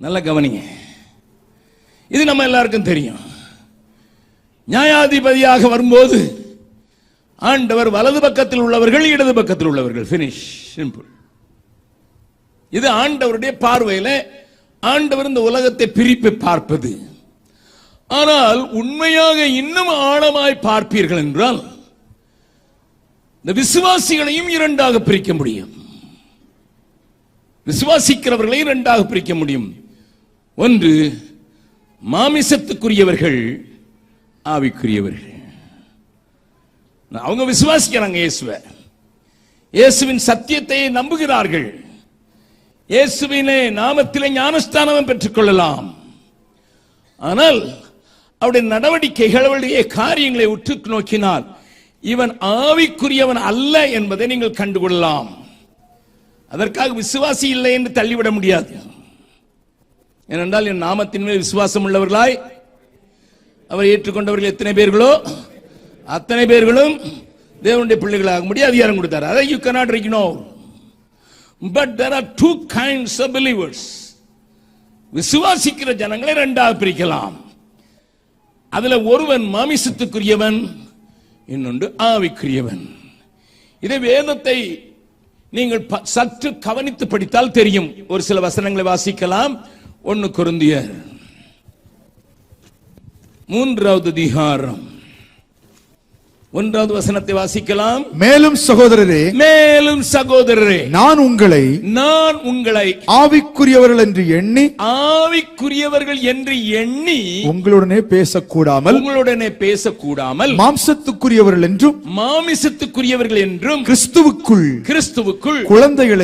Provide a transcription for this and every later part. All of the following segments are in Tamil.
நல்ல கவனிங்க. இது நம்ம எல்லாருக்கும் தெரியும். நியாயாதிபதியாக வரும்போது ஆண்டவர் வலது பக்கத்தில் உள்ளவர்கள், இடது பக்கத்தில் உள்ளவர்கள், பினிஷ், சிம்பிள். இது ஆண்டவருடைய பார்வையில ஆண்டவர் இந்த உலகத்தை பிரித்து பார்ப்பது. ஆனால் உண்மையாக இன்னும் ஆழமாய் பார்ப்பீர்கள் என்றால் இந்த விசுவாசிகளையும் இரண்டாக பிரிக்க முடியும். விசுவாசிக்கிறவர்களை இரண்டாக பிரிக்க முடியும். ஒன்று மாமிசத்துக்குரியவர்கள், ஆவிக்குரியவர்கள். அவங்க விசுவாசிக்கிறாங்க இயேசுவை, இயேசுவின் சத்தியத்தை நம்புகிறார்கள், இயேசுவினே நாமத்திலே ஞானஸ்தானம் பெற்றுக் கொள்ளலாம். ஆனால் அவருடைய நடவடிக்கைகள், அவருடைய காரியங்களை உற்று நோக்கினால் இவன் ஆவிக்குரியவன் அல்ல என்பதை நீங்கள் கண்டுகொள்ளலாம். அதற்காக விசுவாசி இல்லை என்று தள்ளிவிட முடியாது. ஏனென்றால் என் நாமத்தின் மேல் விசுவாசம் உள்ளவர்களாய் அவர் ஏற்றுக்கொண்டவர்கள் எத்தனை பேர்களோ அத்தனை பேர்களும் தேவனுடைய பிள்ளைகளாக முடிய அதிகாரம் கொடுத்தார். அதை you cannot ignore. But there are two kinds of believers. விசுவாசிக்கிற ஜனங்களை இரண்டாக பிரிக்கலாம். அதுல ஒருவன் மாமிசத்துக்குரியவன், இன்னொன்று ஆவிக்குரியவன். இதை வேதத்தை நீங்கள் சற்று கவனித்து படித்தால் தெரியும். ஒரு சில வசனங்களை வாசிக்கலாம். 1 கொரிந்தியர் 3வது அதிகாரம் 1வது வசனத்தை வாசிக்கலாம். மேலும் சகோதரரே நான் உங்களை ஆவிக்குரியவர்கள் என்று எண்ணி உங்களுடனே பேசக்கூடாமல் மாம்சத்துக்குரியவர்கள் என்றும் கிறிஸ்துவுக்குள் குழந்தைகள்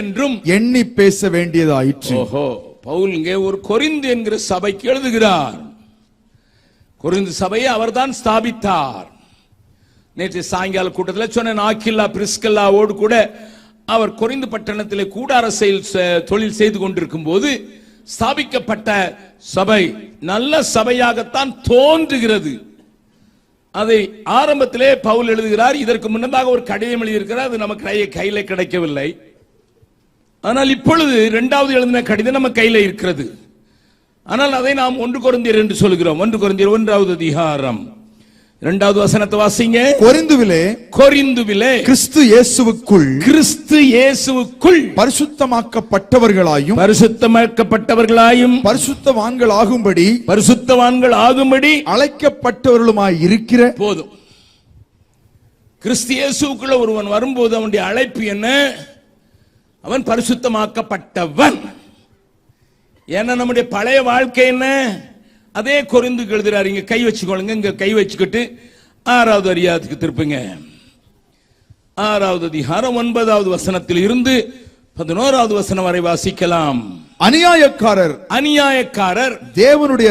என்றும் எண்ணி பேச வேண்டியதாயிற்று. ஓஹோ, பவுல் இங்கே ஒரு கொரிந்து என்கிற சபைக்கு எழுதுகிறார். கொரிந்து சபையை அவர்தான் ஸ்தாபித்தார். நேற்று சாயங்கால கூட்டத்தில் சொன்ன ஆக்கில்லா பிரிஸ்கல்லாவோடு கூட அவர் கொரிந்து பட்டணத்திலே கூடார தொழில் செய்து கொண்டிருக்கும் போது ஸ்தாபிக்கப்பட்ட சபை நல்ல சபையாகத்தான் தோன்றுகிறது. அதை ஆரம்பத்திலே பவுல் எழுதுகிறார். இதற்கு முன்னதாக ஒரு கடிதம் எழுதியிருக்கிறார். அது நமக்கு கையில கிடைக்கவில்லை. ஆனால் இப்பொழுது 2வது எழுதின கடிதம் நம்ம கையில இருக்கிறது. ஆனால் அதை நாம் 1 கொரிந்தியர் என்று சொல்கிறோம். 1 கொரிந்தியர் 1வது அதிகாரம் 2வது வசனத்தை வாசிங்க. கொரிந்துவிலே கிறிஸ்து இயேசுவுக்குள் பரிசுத்தமாக்கப்பட்டவர்களாயும் பரிசுத்தவான்கள் ஆகும்படி அழைக்கப்பட்டவர்களுமாய் இருக்கிற போதும். கிறிஸ்து இயேசுவுக்குள்ள ஒருவன் வரும்போது அவனுடைய அழைப்பு என்ன? அவன் பரிசுத்தமாக்கப்பட்டவன். ஏன்னா நம்முடைய பழைய வாழ்க்கை என்ன? அதே கொரிந்து எழுதுறாரு. இங்க கை வச்சுக்கொள்ளுங்க. இங்க கை வச்சுக்கிட்டு 6வது அதிகாரத்துக்கு திருப்புங்க. 6வது அதிகாரம் 9வது வசனத்தில் இருந்து 11வது வசனம் வரை வாசிக்கலாம். அநியாயக்காரர் தேவனுடைய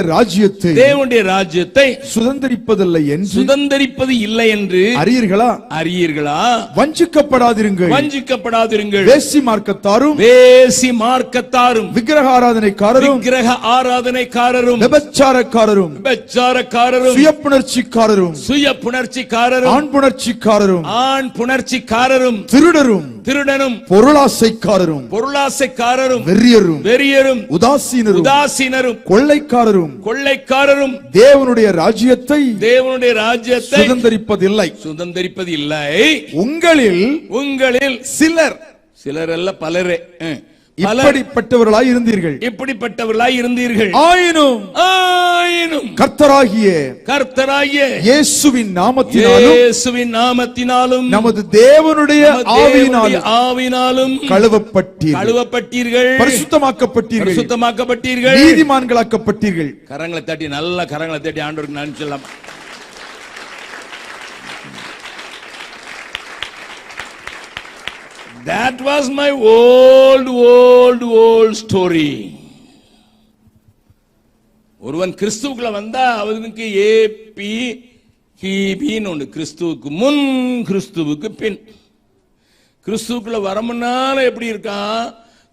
ராஜ்யத்தை சுதந்தரிப்பது இல்லை என்று அறியீர்களா? வஞ்சிக்கப்படாதிருங்கள். வேசி மார்க்கத்தாரும் விக்கிரக ஆராதனைக்காரரும் விபச்சாரக்காரரும் சுயப்புணர்ச்சிக்காரரும் ஆண் புணர்ச்சிக்காரரும் திருடரும் பொருளாசைக்காரரும் வெறியரும் உதாசீனரும் கொள்ளைக்காரரும் தேவனுடைய ராஜ்யத்தை சுதந்தரிப்பதில்லை. உங்களில் சிலர் அல்ல பலரே இப்படிப்பட்டவர்களாய் இருந்தீர்கள். ஆயினும் கர்த்தராகிய இயேசுவின் நாமத்தினாலும் நமது தேவனுடைய ஆவியினாலும் கழுவப்பட்டீர்கள், பரிசுத்தமாக்கப்பட்டீர்கள், நீதிமான்களாக்கப்பட்டீர்கள். கரங்களை தட்டி, நல்ல கரங்களை தட்டி ஆண்டவருக்கு நன்றி சொல்லலாம். That was my old story. ஒருவன் கிறிஸ்துவுக்குள்ள வந்தா அவனுக்கு ஏபின்னு ஒன்று. கிறிஸ்துவுக்கு முன், கிறிஸ்துவுக்கு பின். கிறிஸ்துவுக்குள்ள வரமுன்னால எப்படி இருக்கான்,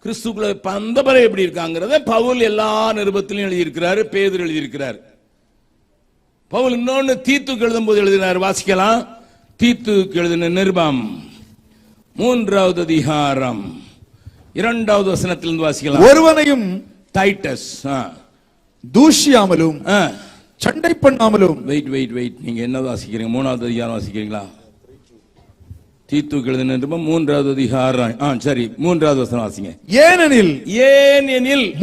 கிறிஸ்துவுக்குள்ள பந்தபரை எப்படி இருக்காங்கிறத பவுல் எல்லா நிருபத்திலும் எழுதியிருக்கிறாரு, பேதுரு எழுதியிருக்கிறார். பவுல் இன்னொன்னு தீத்துக்கு எழுதும் போது எழுதினார். வாசிக்கலாம். தீத்துக்கு எழுதின நிருபம் 3வது அதிகாரம் 2வது வசனத்திலிருந்து வாசிக்கலாம். ஒருவனையும் டைட்டஸ். தூஷியாமலும் சண்டை பண்ணாமலும். வெயிட் நீங்க என்ன வாசிக்கிறீங்க? 3வது அதிகாரம் வாசிக்கிறீங்களா? தீத்துக்கு எழுதின 3வது அதிகாரம். சரி, 3வது வசனம் வாசிங்க. ஏனெனில்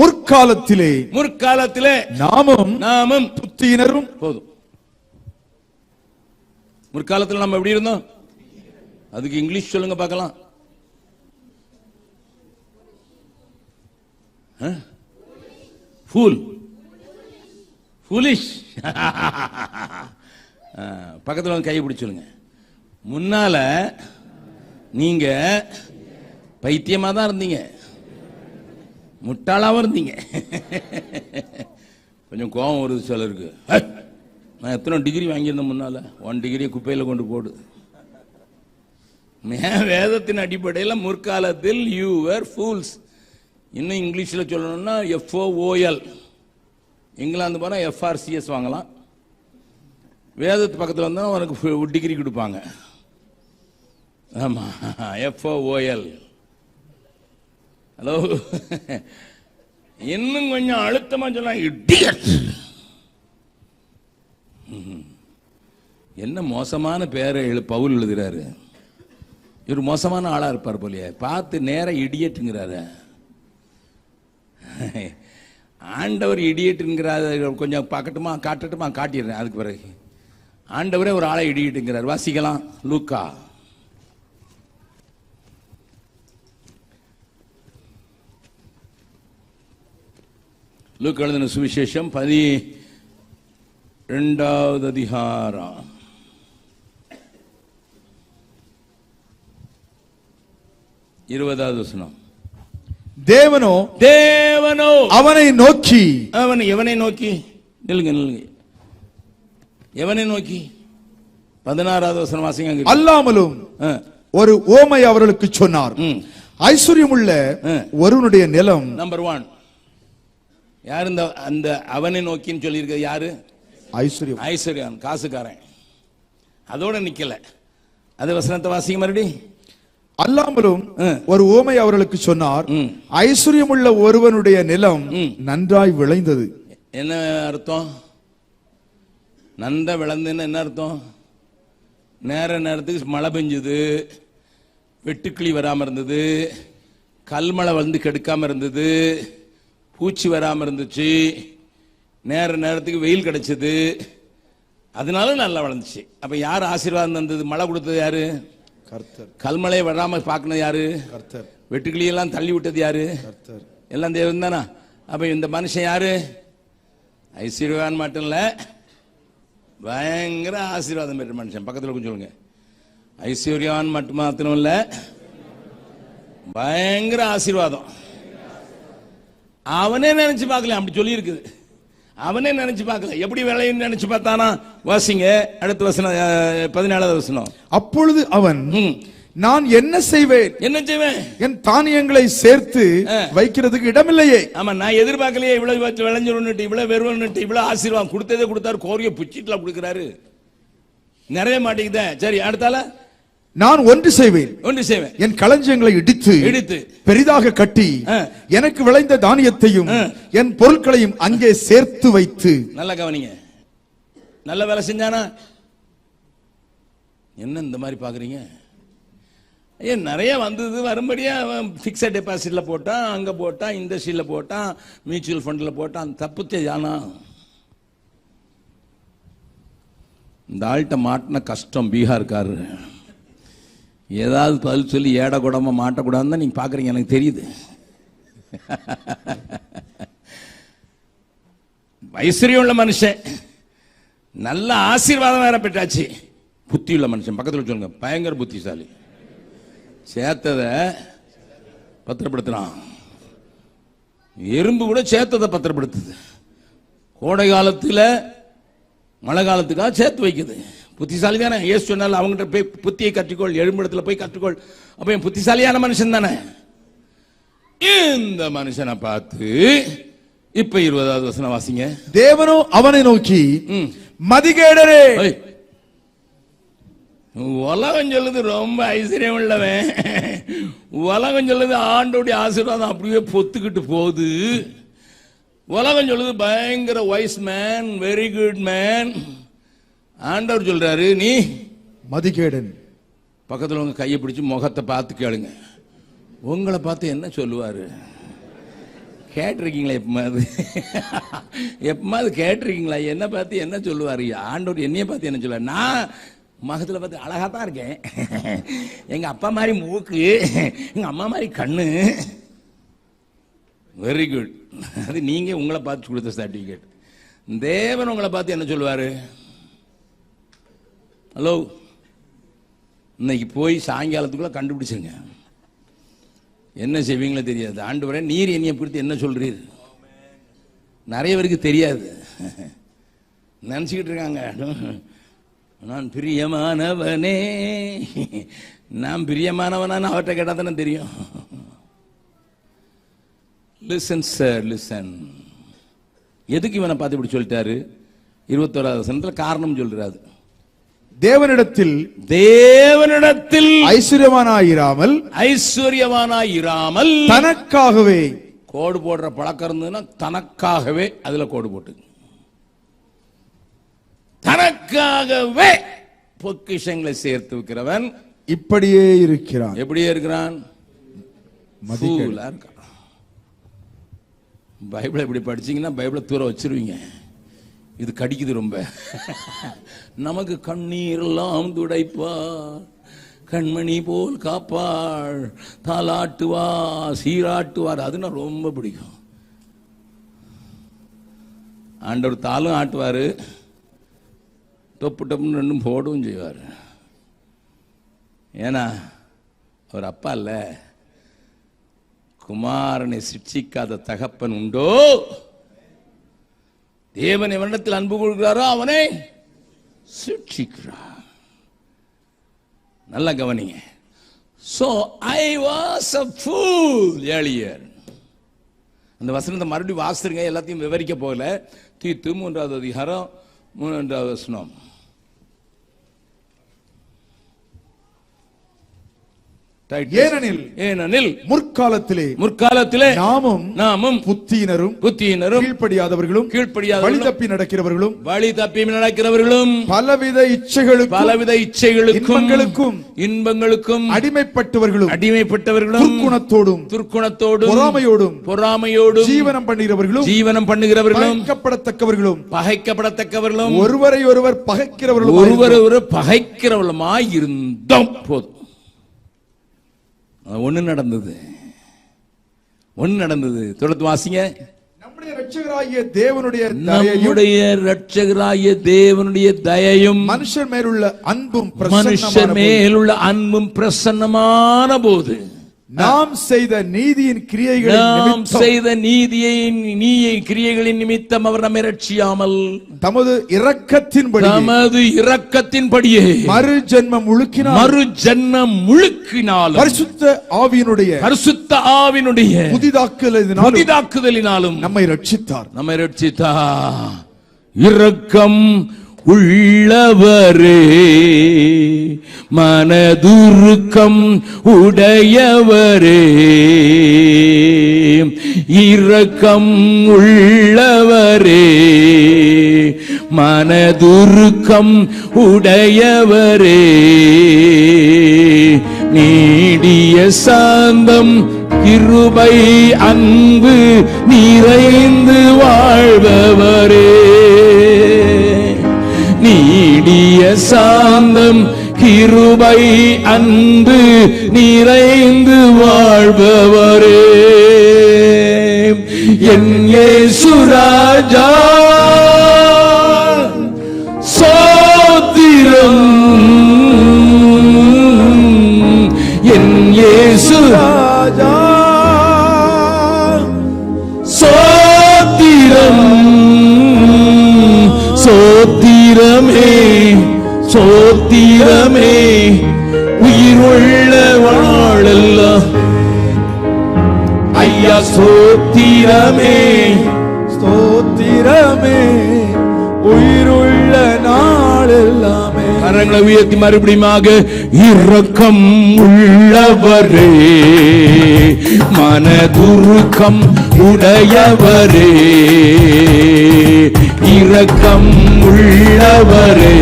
முற்காலத்திலே நாமும் புத்தியினரும். போதும். முற்காலத்தில் நம்ம எப்படி இருந்தோம்? அதுக்கு இங்கிலீஷ் சொல்லுங்க பார்க்கலாம். ஃபூலிஷ். பக்கத்தில் வந்து கை பிடிச்சு சொல்லுங்க. முன்னால நீங்க பைத்தியமா தான் இருந்தீங்க, முட்டாளாவும் இருந்தீங்க. கொஞ்சம் கோபம் வருது சிலருக்கு. நான் எத்தனை டிகிரி வாங்கியிருந்தேன் முன்னால? 1 டிகிரியை குப்பையில் கொண்டு போடு. வேதத்தின் அடிப்படையில் முற்காலத்தில் யூ வேர் ஃபூல்ஸ். இன்னும் இங்கிலீஷில் சொல்லணும்னா FOOL. இங்கிலாந்து போனால் FRCS வாங்கலாம். வேதத்து பக்கத்தில் வந்தால் உனக்கு டிகிரி கொடுப்பாங்க. ஆமா, FOOL. ஹலோ, இன்னும் கொஞ்சம் அழுத்தமா சொன்னா இடியட். என்ன மோசமான பேரை பவுல் எழுதுறாரு. இவர் மோசமான ஆளா இருப்பார் போலியே. பார்த்து நேரம் இடியட்டுங்கிறாரு. ஆண்டவர் இடியட்டுங்கிறாரு. கொஞ்சம் பார்க்கட்டுமா, காட்டட்டுமா? காட்டிடுறேன். அதுக்கு பிறகு ஆண்டவரே ஒரு ஆளை இடியட்டுங்கிறார். வாசிக்கலாம். லூக்கா எழுதின சுவிசேஷம் 12வது அதிகாரம் 20வது வசனம். தேவனோ அவனை நோக்கி. எவனை நோக்கி? நில்லுங்க. எவனை நோக்கி? 16வது வசனம் வாசிங்க. அல்லாமலும் ஒரு ஓமை அவர்களுக்கு சொன்னார். ஐஸ்வர்யமுள்ள ஒருவனுடைய நிலம். நம்பர் 1 யார்? அந்த அவனை நோக்கின்னு சொல்லி இருக்க யாரு? ஐஸ்வர்யன், காசுக்காரன். அதோட நிக்கல. அது வசனத்தை வாசிங்க மறுபடி. அல்லாமலும் ஒரு ஓமை அவர்களுக்கு சொன்னார். ஐஸ்வர்யமுள்ள ஒருவனுடைய நிலம் நன்றாய் விளைந்தது. என்ன அர்த்தம்? நன்றா விளைந்ததுன்னு என்ன அர்த்தம்? நேரத்துக்கு மழை பெஞ்சது, வெட்டுக்கிளி வராம இருந்தது, கல்மழை வந்து கெடுக்காம இருந்தது, பூச்சி வராம இருந்துச்சு, நேரத்துக்கு வெயில் கிடைச்சது, அதனால நல்லா வளர்ந்துச்சு. அப்ப யார் ஆசீர்வாதம் தந்தது? மழை கொடுத்தது யாரு? கர்த்தர். கல்மழையை வராம பார்க்கணும் யாரு? கர்த்தர். வெட்டுக்கிளியெல்லாம் தள்ளி விட்டது யாரு? கர்த்தர். எல்லாம் தேவன் தானா? அப்ப இந்த மனுஷன் யாரு? ஐஸ்வர்யவான் மட்டும் இல்ல, பயங்கர ஆசீர்வாதம் பெற்ற மனுஷன். பக்கத்தில் கொஞ்சம் சொல்லுங்க. ஐஸ்வர்யவான் மாத்திரம் இல்ல, பயங்கர ஆசீர்வாதம். அவனே நினைச்சு பார்க்கல. அப்படி சொல்லி இருக்குது. அவனே நினைச்சு பார்க்கல. எப்படி விளையும் நினைச்சு பார்த்தானா? வாசிங்க அடுத்த வசனம், 17வது வசனம். அப்பொழுது அவன், நான் என்ன செய்வேன்? என் தானியங்களை சேர்த்து வைக்கிறதுக்கு இடமில்லையே. ஆமா, நான் எதிர்பார்க்கலையே. இவ்வளவு விளைஞ்சிருந்துட்டு, இவ்வளவு வெறுவன்னுட்டு, இவ்வளவு ஆசீர்வாதம் கொடுத்ததே கொடுத்தாரு. கோரிய புச்சிட்டுல கொடுக்கிறாரு. நிறைய மாட்டேங்குதே. சரி, அடுத்தால நான் ஒன்று செய்வேன். என் களஞ்சியங்களை இடித்து பெரிதாக கட்டி எனக்கு விளைந்த தானியத்தையும் என் பொருட்களையும் அங்கே சேர்த்து வைத்து. நல்ல கவனிங்க. நல்ல வேலை செஞ்சானா? என்ன இந்த மாதிரி பாக்குறீங்க? ஏன் நிறைய வந்தது, வரும்படியா பிக்ஸட் டெபாசிட்ல போட்டான், அங்க போட்டான், இண்டஸ்ட்ரியில போட்டான், மியூச்சுவல் ஃபண்ட்ல போட்டான். தப்பு ஜானா. இந்த ஆள்கிட்ட மாட்டின கஷ்டம். பீகார்காரு ஏதாவது பதில் சொல்லி ஏட கூடாம மாட்டக்கூடாதுன்னு நீங்க பாக்குறீங்க, எனக்கு தெரியுது. ஐஸ்வர்யம் உள்ள மனுஷன், நல்ல ஆசீர்வாதம் வேற பெற்றாச்சு. புத்தி உள்ள மனுஷன். பக்கத்தில் சொல்லுங்க, பயங்கர புத்திசாலி. சேர்த்ததை பத்திரப்படுத்துறான். எறும்பு கூட சேர்த்ததை பத்திரப்படுத்துது. கோடை காலத்தில் மழை காலத்துக்காக சேர்த்து வைக்குது. புத்திசாலி தானே? ஏசு சொன்னால அவங்ககிட்ட போய் புத்தியை கற்றுக்கொள், எழும்பிடத்துல போய் கற்றுக்கொள். அப்ப புத்திசாலியான மனுஷன் தானே. இந்த மனுஷனை பார்த்து இப்ப 20வது வசனம் வாசிங்க. தேவனோ அவனை நோக்கி, மதிகேடரே. உலகம் சொல்லுது ரொம்ப ஐஸ்வர்யம் உள்ளவன். உலகம் சொல்லுது ஆண்டோடைய ஆசீர்வாதம் அப்படியே பொத்துக்கிட்டு போகுது. உலகம் சொல்லுது பயங்கர wise man, very good man. ஆண்டவர் சொல்றாரு நீ மதிகேடன். பக்கத்துல உங்க கையை பிடிச்சு முகத்தை பார்த்து கேளுங்க, உங்களை பார்த்து என்ன சொல்லுவாரு? கேட்டிருக்கீங்களா? எப்பமாவது கேட்டிருக்கீங்களா? என்ன பார்த்து என்ன சொல்லுவாரு? ஆண்டவர் என்னைய பார்த்து என்ன சொல்லுவாரு? நான் முகத்துல பார்த்து அழகா தான் இருக்கேன், எங்க அப்பா மாதிரி மூக்கு, எங்க அம்மா மாதிரி கண்ணு, வெரி குட். அது நீங்க உங்களை பார்த்து கொடுத்த சர்டிபிகேட். தேவன் உங்களை பார்த்து என்ன சொல்லுவாரு? ஹலோ, இன்னைக்கு போய் சாயங்காலத்துக்குள்ள கண்டுபிடிச்சுங்க. என்ன செய்வீங்களோ தெரியாது. ஆண்டவரே நீர் என்னைய குறித்து என்ன சொல்றீர்? நிறைய பேருக்கு தெரியாது, நினைச்சுக்கிட்டு இருக்காங்க நான் பிரியமானவனே. நான் பிரியமானவனான்னு அவர்கிட்ட கேட்டா தானே தெரியும். Listen sir, listen. எதுக்கு இவனை பார்த்து இப்படி சொல்லிட்டாரு? 21வது வசனத்துல காரணம் சொல்றாரு. தேவனிடத்தில் ஐஸ்வர்யவானாயிராமல் தனக்காகவே. கோடு போடுற பழக்கம் இருந்ததுன்னா தனக்காகவே அதுல கோடு போட்டு தனக்காகவே பொக்கிஷங்களை சேர்த்து வைக்கிறவன் இப்படியே இருக்கிறான். எப்படியே இருக்கிறான்? பைபிளை இப்படி படிச்சீங்கன்னா பைபிளை தூர வச்சிருவீங்க. இது கடிக்குது ரொம்ப. நமக்கு கண்ணீர் எல்லாம் துடைப்பார், கண்மணி போல் காப்பாள், தாலாட்டுவா, சீராட்டுவார். அது நான் ரொம்ப பிடிக்கும். ஆண்டவர் தாளும் ஆட்டுவாரு, டொப்பு டப்புன்னு ரெண்டும் போடவும் செய்வார். ஏன்னா அவர் அப்பா இல்ல. குமாரனை சிட்சிக்காத தகப்பன் உண்டோ? தேவன் எவனிடத்தில் அன்பு கொள்கிறாரோ அவனை சிட்சிக்கிறார். நல்லா கவனிங்க. So I was a fool earlier. அந்த வசனத்தை மறுபடியும் வாசிருங்க, எல்லாத்தையும் விவரிக்க போகல. தீத்து 3வது அதிகாரம் 3வது வசனம். ஏனெனில் முற்காலத்திலே நாமும் புத்தியினரும் கீழ்ப்படியாதவர்களும் வழி தப்பி நடக்கிறவர்களும் பலவித இச்சைகளுக்கும் இன்பங்களுக்கும் அடிமைப்பட்டவர்களும் துர்க்குணத்தோடும் பொறாமையோடும் ஜீவனம் பண்ணுகிறவர்களும் பகைக்கப்படத்தக்கவர்களும் ஒருவரை ஒருவர் பகைக்கிறவர்களுமாய் இருந்தோம். போதும். ஒண்ணு நடந்தது. தொடர்ந்து வாசிங்க. நம்முடைய இரட்சகராகிய தேவனுடைய தயையும் மனுஷர் மேலுள்ள அன்பும் பிரசன்னமான போது நாம் செய்த நீதியின் கிரியைகளின் நிமித்தம் அவர் நம்மை ரட்சியாமல் தமது இரக்கத்தின்படியே மறுஜென்மம் முழுக்கினால் பரிசுத்த ஆவியினுடைய புதிதாக்குதலினாலும் நம்மை ரட்சித்தார். இரக்கம் உள்ளவரே, மனதுருக்கம் உடையவரே, இரக்கம் உள்ளவரே, மனதுருக்கம் உடையவரே, நீடிய சாந்தம் கிருபை அன்பு நிறைந்து வாழ்பவரே, நீடிய சாந்தம் கிருபை அன்பு நிறைந்து வாழ்பவரே, என் இயேசு ராஜா சோத்திரம், என் இயேசு ராஜா சோத்திரம், சோத்திரமே உயிருள்ள வாழெல்லாம் ஐயா, ஸ்தோத்திரமே உயிருள்ள நாளெல்லாமே. கரங்களை உயர்த்தி மறுபடியுமாக, இரக்கம் உள்ளவரே, மனதுருக்கம் உடையவரே, இரக்கம் உள்ளவரே,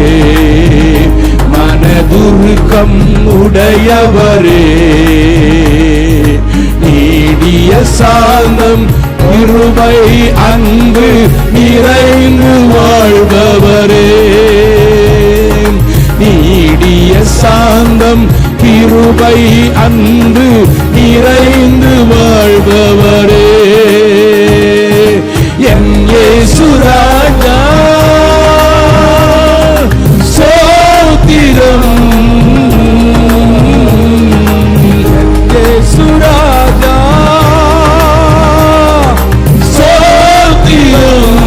மனதுருக்கம் உடையவரே, நீடிய சாந்தம் கிருபை அன்பு நிறைந்து வாழ்பவரே, நீடிய சாந்தம் கிருபை அன்பு நிறைந்து வாழ்பவரே, என் இயேசு ராஜா ஸ்தோத்திரம், என் இயேசு ராஜா ஸ்தோத்திரம்,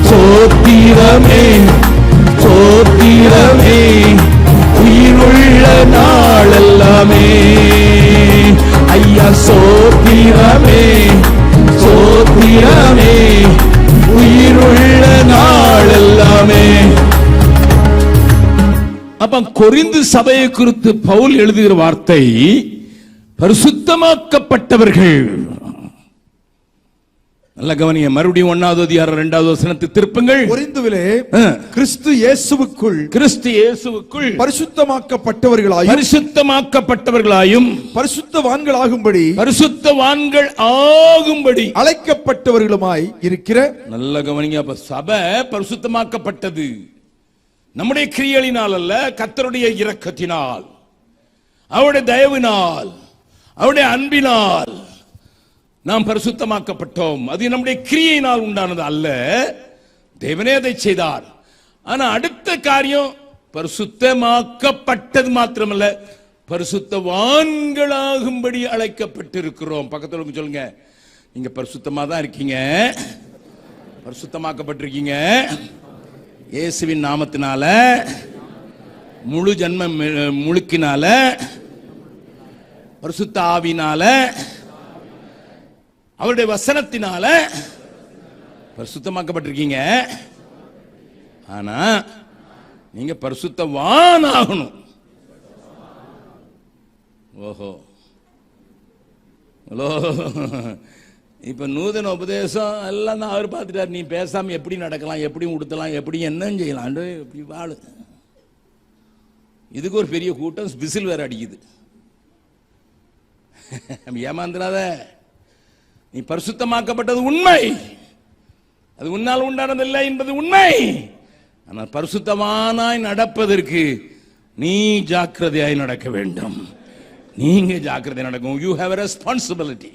ஸ்தோத்திரமே ஸ்தோத்திரமே உயிருள்ள நாளெல்லாமே, ஐயா ஸ்தோத்திரமே ஸ்தோத்திரமே உயிருள்ள நாளெல்லாமே. அப்ப கொரிந்து சபையை குறித்து பவுல் எழுதுகிற வார்த்தை பரிசுத்தமாக்கப்பட்டவர்கள். நல்ல கவனிய, மறுபடியும் 1வது அதிகாரம் 2வது வசனத்தை திருப்புங்கள். கொரிந்துவிலே கிறிஸ்து இயேசுவுக்குள் பரிசுத்தமாக்கப்பட்டவர்களாயும் பரிசுத்தவான்கள் ஆகும்படி அழைக்கப்பட்டவர்களுமாய் இருக்கிற. நல்ல கவனிங்க, அப்ப சபை பரிசுத்தமாக்கப்பட்டது நம்முடைய கிரியைகளினால் அல்ல, கர்த்தருடைய இரக்கத்தினால், அவருடைய தயவினால், அவருடைய அன்பினால் நாம் பரிசுத்தமாக்கப்பட்டோம். அது நம்முடைய கிரியையினால் உண்டானது அல்ல, தேவனே அதை செய்தார். ஆனா அடுத்த காரியம், பரிசுத்தமாக்கப்பட்டது மாத்திரமல்ல, பரிசுத்தவான்களாகும்படி அழைக்கப்பட்டிருக்கிறோம். பக்கத்துல சொல்லுங்க, நீங்க பரிசுத்தமா தான் இருக்கீங்க, பரிசுத்தமாக்கப்பட்டிருக்கீங்க. இயேசுவின் நாமத்தினால, முழு ஜன்ம முழுக்கினால, பரிசுத்த ஆவினால, அவருடைய வசனத்தினால பரிசுத்தமாக்கப்பட்டிருக்கீங்க. ஆனா நீங்க பரிசுத்தவான் ஆகணும். ஓஹோ, இப்ப நூதன உபதேசம் எல்லாம் தான் அவர் பார்த்துட்டார். நீ பேசாம எப்படி நடக்கலாம், எப்படி உடுத்தலாம், எப்படி என்ன செய்யலாம், இப்படி வாழு. இதுக்கு ஒரு பெரிய கூட்டம் விசில் வேற அடிக்குது. ஏமாந்துடாத, நீ பரிசுத்தமாக்கப்பட்டது உண்மை, அது உன்னால் உண்டானதில்லை என்பது உண்மை. ஆனால் பரிசுத்தமானாய் நடப்பதற்கு நீ ஜாக்கிரதையாய் நடக்க வேண்டும். நீங்க ஜாக்கிரதை நடக்கும். You have a responsibility.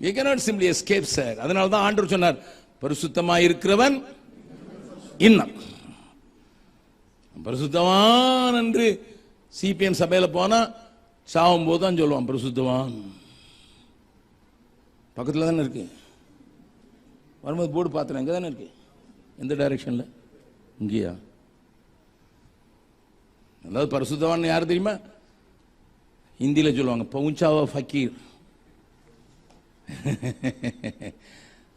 You cannot simply escape, sir. அதனால தான் ஆண்டவர் சொன்னார், பரிசுத்தமாய் இருக்கிறவன் இன்னும் பரிசுத்தவான் என்று. சிபிஎம் சபையில போனா சாவும் போது தான் சொல்லுவான் பரிசுத்தவான். பக்கத்தில் தானே இருக்கு, வரும்போது போர்டு பார்த்துறேன், இங்கே தானே இருக்கு. எந்த டைரக்ஷன்ல? இங்கேயா? அதாவது பரிசுத்தவான் யாரு தெரியுமா? ஹிந்தியில் சொல்லுவாங்க பவுஞ்சாவா ஃபக்கீர்.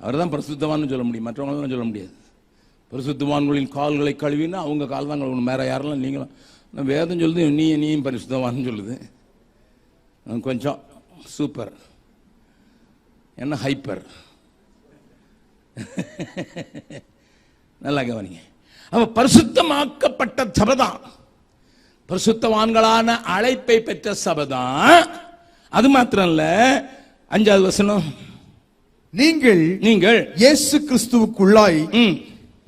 அவர் தான் பரிசுத்தவான்னு சொல்ல முடியும், மற்றவங்களாம் சொல்ல முடியாது. பரிசுத்தவான்களின் கால்களை கழுவினா அவங்க கால் தான் கழுவணும், வேற யாரெல்லாம் நீங்களும். வேதம் சொல்லுது நீயும் பரிசுத்தவான்னு சொல்லுது. கொஞ்சம் சூப்பர், என்ன ஹைப்பர். நல்லா கவனிங்க. அவ பரிசுத்தமாக்கப்பட்ட சபைதான், பரிசுத்தவான்களான அழைப்பை பெற்ற சபைதான். அது மாத்திரம் இல்ல, 5வது வசனம், நீங்கள் இயேசு கிறிஸ்துவுக்குள்ளாய்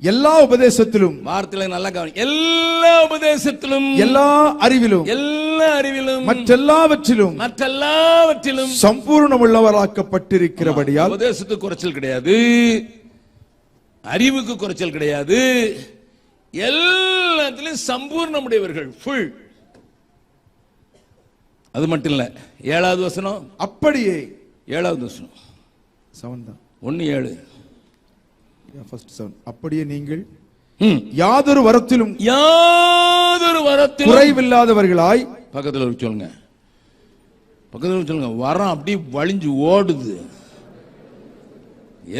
எல்லா உபதேசத்திலும், வார்த்தையில நல்லா கவனி, எல்லா உபதேசத்திலும், எல்லா அறிவிலும் மற்றெல்லாவற்றிலும் சம்பூர்ணமுள்ளவராக்கப்பட்டிருக்கிறபடியால், உபதேசத்துக்கு குறைச்சல் கிடையாது, அறிவுக்கு குறைச்சல் கிடையாது, எல்லாத்திலும் சம்பூர்ணமுடையவர்கள், ஃபுல். அது மட்டும் இல்ல, 7வது வசனம், அப்படியே 7வது வசனம் 1:7, அப்படியே நீங்கள் யாதொரு வரத்திலும் குறைவில்லாதவர்களாய், பக்கத்தில் சொல்லுங்க, வரம் அப்படி வழிஞ்சு ஓடுது.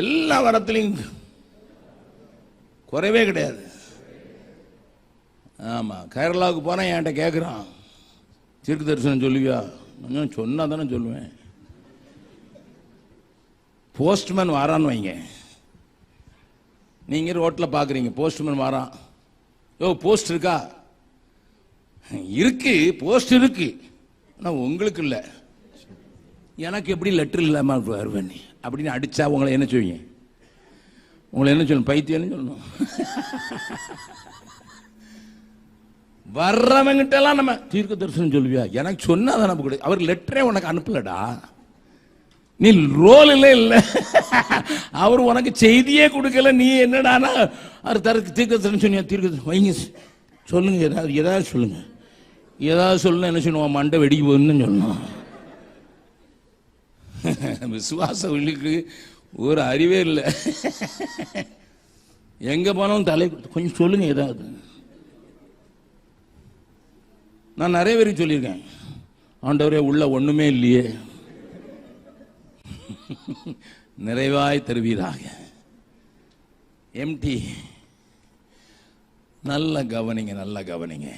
எல்லா வரத்திலும் குறைவே கிடையாது. ஆமா, கேரளாவுக்கு போனா என்கிட்ட கேட்கிறான், தீர்க்க தரிசனம் சொல்லுவியா? நான் சொன்னா தானே சொல்லுவேன். போஸ்ட்மேன் வாரான்னு வைங்க, நீங்க ரோட்ல பாக்குறீங்க போஸ்ட்மேன் வாரான், யோ போஸ்ட் இருக்கா? இருக்கு, போஸ்ட் இருக்கு, ஆனா உங்களுக்கு இல்ல, எனக்கு எப்படி லெட்டர் இல்லாம வருவேன் அப்படின்னு அடிச்சா உங்களை என்ன சொல்லுவீங்க? உங்களை என்ன சொல்லணும்? பைத்தியம்னு சொல்லணும். வர்றவங்கிட்ட எல்லாம் நம்ம தீர்க்க தரிசனம் சொல்லுவியா? எனக்கு சொன்னாதான் நம்ம கூட, அவர் லெட்டரே உனக்கு அனுப்பலடா, நீ ரோல் இல்ல, அவர் உனக்கு செய்தியே கொடுக்கல, நீ என்னடானா அவர் தீர்க்க தரிசனம் சொன்னியா? தீர்க்க வைங்க, சொல்லுங்க, ஏதாவது சொல்லுங்க, ஏதாவது சொல்லணும். என்ன சொல்லுவோம்? மண்டை வெடிக்க போகுதுன்னு சொல்லணும். விசுவாசங்களுக்கு ஒரு அறிவே இல்லை. எங்க போனாலும் தலை கொஞ்சம் சொல்லுங்க ஏதாவது. நான் நிறைய பேருக்கு சொல்லியிருக்கேன், ஆண்டவரே உள்ள ஒண்ணுமே இல்லையே, நிறைவாய் தருவீராக. எம்டி. நல்ல கவனிங்க, நல்ல கவனிங்க.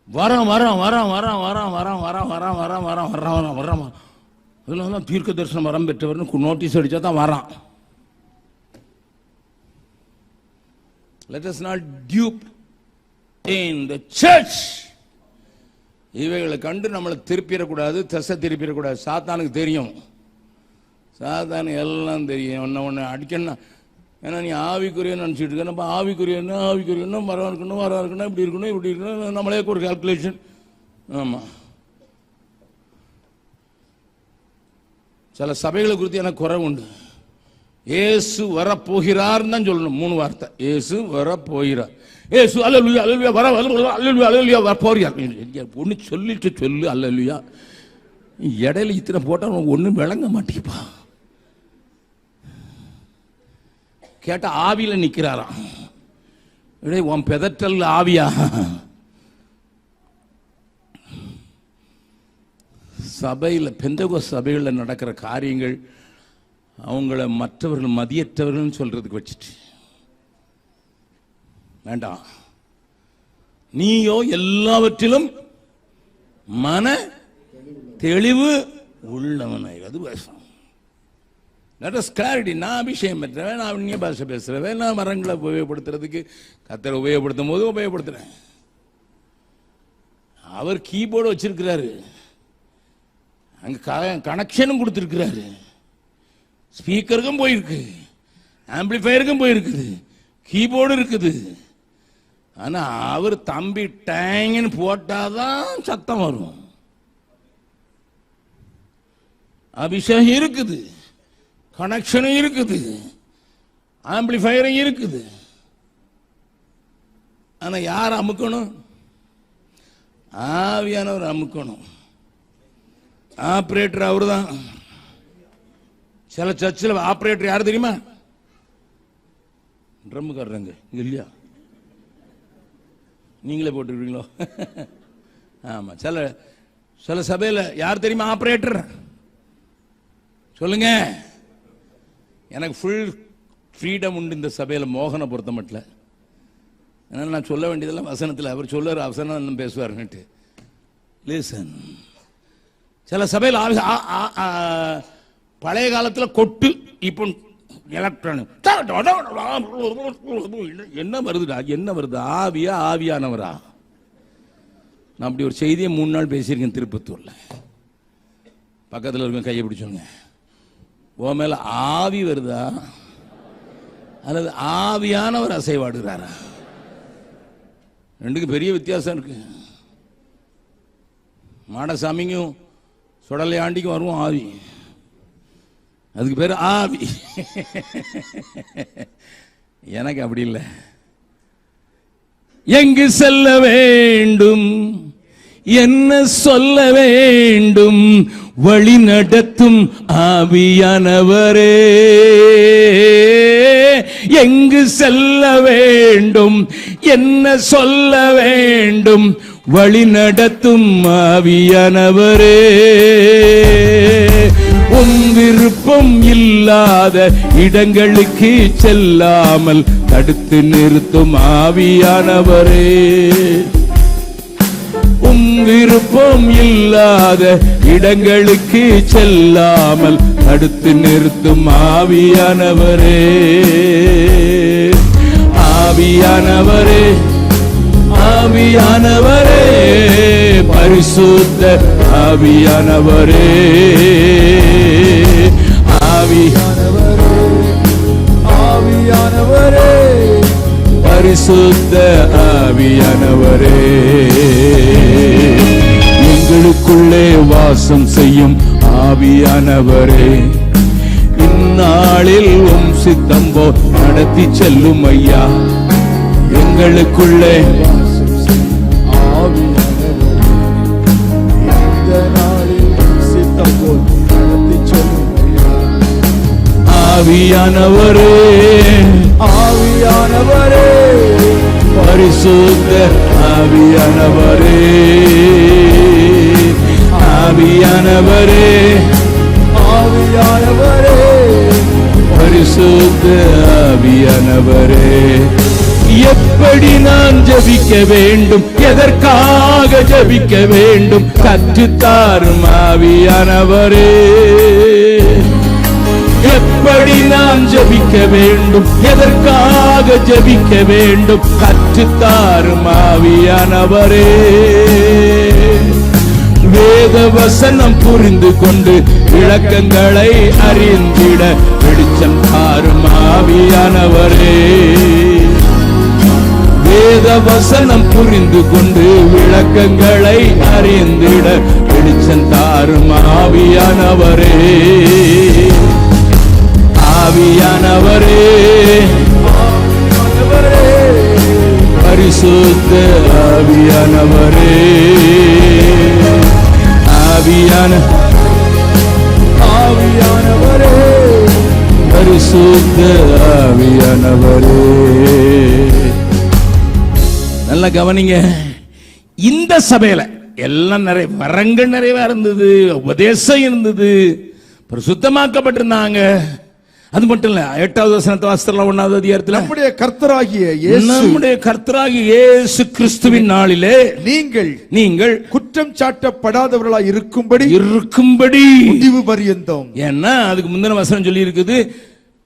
வரோம் வரோம் வரோம் வரோம் வரோம் வரோம் வரோம் வரோம் வரோம் வரோம் வரோம் வரோம் வரோம் இதெல்லாம் தீர்க்க தரிசனம் வரம் பெற்றவர்னு நோட்டீஸ் அடிச்சா தான் வரான். Let us not dupe in the church. இவைகளை கண்டு நம்மளை திருப்பிடக்கூடாது, திசை திருப்பிடக்கூடாது. சாத்தானுக்கு தெரியும், சாத்தானுக்கு எல்லாம் தெரியும். ஒன்று அடிக்கணும், ஏன்னா நீ ஆவிக்குரிய நினச்சிட்டு இருக்க, நம்ம ஆவிக்குரியன்னா மரம் இருக்கணும், மரம் இருக்கணும், இப்படி இருக்கணும், இப்படி இருக்கணும், நம்மளே ஒரு கால்குலேஷன். ஆமாம், சில சபைகளை குறித்து எனக்கு குறை உண்டு. ஏசு வரப்போகிறார்னு தான் சொல்லணும், 3 வார்த்தை. ஏசு வரப்போகிறார், ஏசு அல்லேலூயா அல்லேலூயா வர அல்லேலூயா அல்லேலூயா வரப்போகிறார். ஒன்று சொல்லிட்டு சொல்லு அல்லேலூயா. இடையில இத்தனை போட்டால் உனக்கு ஒன்றும் விளங்க மாட்டேப்பா. கேட்டா ஆவியில நிக்கிறாராம். உன் பெதற்றல் ஆவியா? சபையில், பெந்தகோஸ்து சபைகளில் நடக்கிற காரியங்கள் அவங்கள மற்றவர்கள் மதியற்றவர்கள் சொல்றதுக்கு வச்சுட்டு வேண்டாம். நீயோ எல்லாவற்றிலும் மன தெளிவு உள்ளவனாய். அது பேசும். நான் அபிஷேகம் பெற்றவன், நான் அந்நிய பாஷை பேசுறவன், நான் மரங்களை உபயோகப்படுத்துறதுக்கு கத்தரை உபயோகப்படுத்தும் போது உபயோகப்படுத்துறேன். அவர் கீபோர்டு வச்சிருக்கிறாரு, அங்க கனெக்ஷனும் கொடுத்திருக்கிறாரு, ஸ்பீக்கருக்கும் போயிருக்கு, ஆம்பிளிஃபயருக்கும் போயிருக்குது, கீபோர்டு இருக்குது. ஆனா அவர் தம்பி டேங்கன்னு போட்டாதான் சத்தம் வரும். அபிஷேகம் இருக்குது, கனெக்ஷனும் இருக்குது, ஆம்பிளிஃபயரும் இருக்குது. ஆனா யார் அமுக்கணும்? ஆவியானவர் அமுக்கணும். ஆபரேட்டர் அவரு தான். சில சர்ச்சில் ஆபரேட்டர் யாரு தெரியுமா? ட்ரம்முக்காரங்க இல்லையா? நீங்களே போட்டுருக்கீங்களோ? ஆமா. சில சபையில் யார் தெரியுமா ஆபரேட்டர்? சொல்லுங்க. எனக்கு ஃபுல் ஃப்ரீடம் உண்டு இந்த சபையில், மோகனை பொறுத்த மட்டும். அதனால நான் சொல்ல வேண்டியதெல்லாம் வசனத்தில், அவர் சொல்லுவார், வசனம் பேசுவார்னுட்டு. லிசன். சில சபையில் பழைய காலத்தில் கொட்டு, இப்போ எலக்ட்ரானிக். என்ன வருதுடா? என்ன வருது? ஆவியா ஆவியானவரா? நான் அப்படி ஒரு செய்தியை 3 நாள் பேசியிருக்கேன் திருப்பத்தூர்ல. பக்கத்தில் இருக்க கையை பிடிச்சோங்க. ஓ மேல ஆவி வருதா அல்லது ஆவியானவர் அசைவாடுகிறாரா? ரெண்டுக்கு பெரிய வித்தியாசம் இருக்கு. மாடசாமிக்கும் சுடலை ஆண்டிக்கும் வருவோம் ஆவி, அதுக்கு பேர் ஆவி. எனக்கு அப்படி இல்லை. எங்கு செல்ல வேண்டும், என்ன சொல்ல வேண்டும், வழி நடத்தும் ஆவியானவரே. எங்கு செல்ல வேண்டும், என்ன சொல்ல வேண்டும், வழி நடத்தும் ஆவியானவரே. உன் விருப்பம் இல்லாத இடங்களுக்கு செல்லாமல் தடுத்து நிறுத்தும் ஆவியானவரே. உம் விருப்பம் இல்லாத இடங்களுக்கு செல்லாமல் தடுத்து நிறுத்தும் ஆவியானவரே, ஆவியானவரே, ஆவியானவரே, பரிசுத்த ஆவியானவரே, ஆவியானவரே, ஆவியானவரே, பரிசுத்த ஆவியானவரே, எங்களுக்குள்ளே வாசம் செய்யும் ஆவியானவரே, இந்நாளில் உம் சித்தம் போல் நடத்தி செல்லும் ஐயா. எங்களுக்குள்ளே வாசம் செய்யும் ஆவியானவரே, இந்த நாளில் உம் சித்தம் போல் நடத்தி செல்லும் ஐயா. ஆவியானவரே, ஆவியானவரே, பரிசுத்த ஆவியானவரே, ஆவியானவரே, ஆவியானவரே, பரிசுத்த ஆவியானவரே, எப்படி நான் ஜெபிக்க வேண்டும், எதற்காக ஜெபிக்க வேண்டும் கற்றுத்தாரும் ஆவியானவரே. எப்படி நான் ஜெபிக்க வேண்டும், எதற்காக ஜெபிக்க வேண்டும் கற்றுத்தாரும் ஆவியானவரே. வேத வசனம் புரிந்து கொண்டு விளக்கங்களை அறிந்திட வெளிச்சம் தாரும் ஆவியானவரே. வேத வசனம் புரிந்து கொண்டு விளக்கங்களை அறிந்திட வெளிச்சம் தாரும் ஆவியானவரே, ஆவியானவரே, ஆவியானவரே, பரிசுத்த ஆவியானவரே, ஆவியானவரே, பரிசுத்த ஆவியானவரே. நல்லா கவனிங்க, இந்த சபையில எல்லாம் நிறைய வரங்கள் நிறைய இருந்தது, உபதேசம் இருந்தது, பரிசுத்தமாக்கப்பட்டிருந்தாங்க. அது மட்டும் இல்ல, 8வது வசனத்தை வாசிக்கலாம். 1வது அதிகாரத்தில் நம்முடைய கர்த்தராகிய இயேசு கிறிஸ்துவின் நாளிலே நீங்கள் குற்றம் சாட்டப்படாதவர்களாய் இருக்கும்படி முடிவு பரியந்தம். ஏன்னா அதுக்கு முந்தின வசனம் சொல்லி இருக்குது,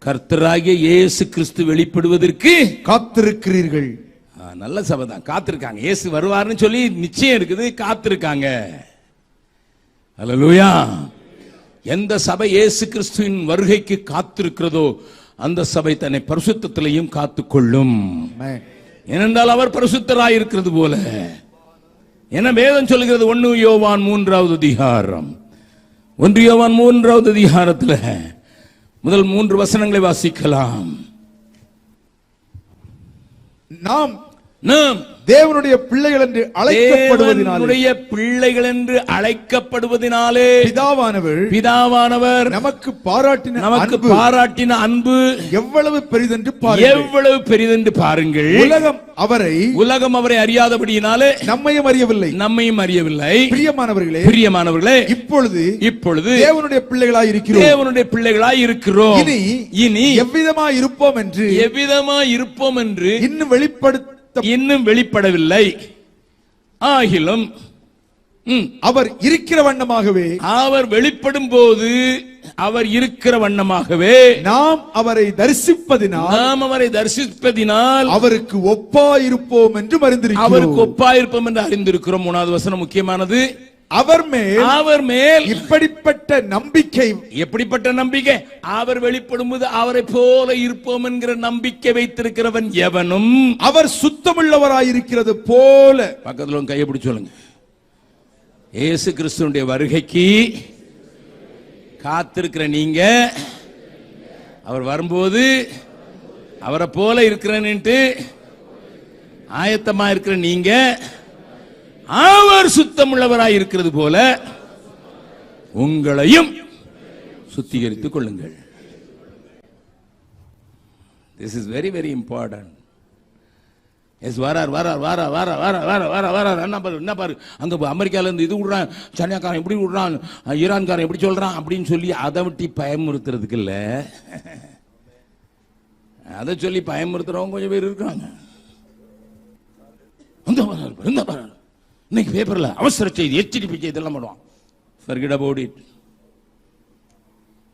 கர்த்தராகிய இயேசு கிறிஸ்து வெளிப்படுவதற்கு காத்திருக்கிறீர்கள். நல்ல சபை தான், காத்திருக்காங்க. இயேசு வருவார்னு சொல்லி நிச்சயம் இருக்குது, காத்திருக்காங்க. அல்லேலூயா. எந்த சபை இயேசு கிறிஸ்துவின் வருகைக்கு காத்திருக்கிறதோ அந்த சபை தன்னை பரிசுத்தத்திலையும் காத்துக்கொள்ளும். ஏனென்றால் அவர் பரிசுத்தராய் இருக்கிறது போல. என வேதம் சொல்கிறது 1 யோவான் 3வது அதிகாரம். 1 யோவான் 3வது அதிகாரத்தில் முதல் 3 வசனங்களை வாசிக்கலாம். நாம் தேவனுடைய பிள்ளைகள் என்று அழைக்கப்படுவதினாலே பிதாவானவர் நமக்கு பாராட்டின அன்பு எவ்வளவு பெரிதென்று பாருங்கள். உலகம் அவரை அறியாதபடியினாலே நம்மையும் அறியவில்லை. பிரியமானவர்களே, இப்பொழுது தேவனுடைய பிள்ளைகளாய் இருக்கிறோம். இனி எவ்விதமாய் இருப்போம் என்று இன்னும் வெளிப்படவில்லை. ஆகிலும் அவர் இருக்கிற வண்ணமாகவே, அவர் வெளிப்படும் போது அவர் இருக்கிற வண்ணமாகவே நாம் அவரை தரிசிப்பதினால் அவருக்கு ஒப்பாயிருப்போம் என்று அறிந்திருக்கிறோம். 3வது வசனம் முக்கியமானது. அவர் மேல் இப்படிப்பட்ட நம்பிக்கை. எப்படிப்பட்ட நம்பிக்கை? அவர் வெளிப்படும் போது அவரை போல இருப்போம் என்கிற நம்பிக்கை வைத்திருக்கிறவன் எவனும் அவர் சுத்தமுள்ளவராயிருக்கிறது போல. பக்கத்துல கையை பிடிச்சு சொல்லுங்க. இயேசு கிறிஸ்துவினுடைய வருகைக்கு காத்திருக்கிற நீங்க, அவர் வரும்போது அவரை போல இருக்கிறேன்ட்டு ஆயத்தமா இருக்கிற நீங்க, அவர் சுத்தமுள்ளவராய் இருக்கிறது போல உங்களையும் சுத்திகரித்துக் கொள்ளுங்கள். This is very very important. எஸ் வாரார் என்ன பாரு, அங்க அமெரிக்கால இருந்து இது விடுறான், சைனாக்காரன் இப்படி விடுறான், ஈரான்காரன் எப்படி சொல்றான் அப்படின்னு சொல்லி அதை விட்டு பயமுறுத்துறதுக்கு இல்ல, அதை சொல்லி பயமுறுத்துறவங்க கொஞ்சம் பேர் இருக்காங்க. இன்னைக்கு பேப்பர்ல அவசர செய்தி, எச்சரிக்கை செய்தி எல்லாம் பண்ணுவான். Forget about it.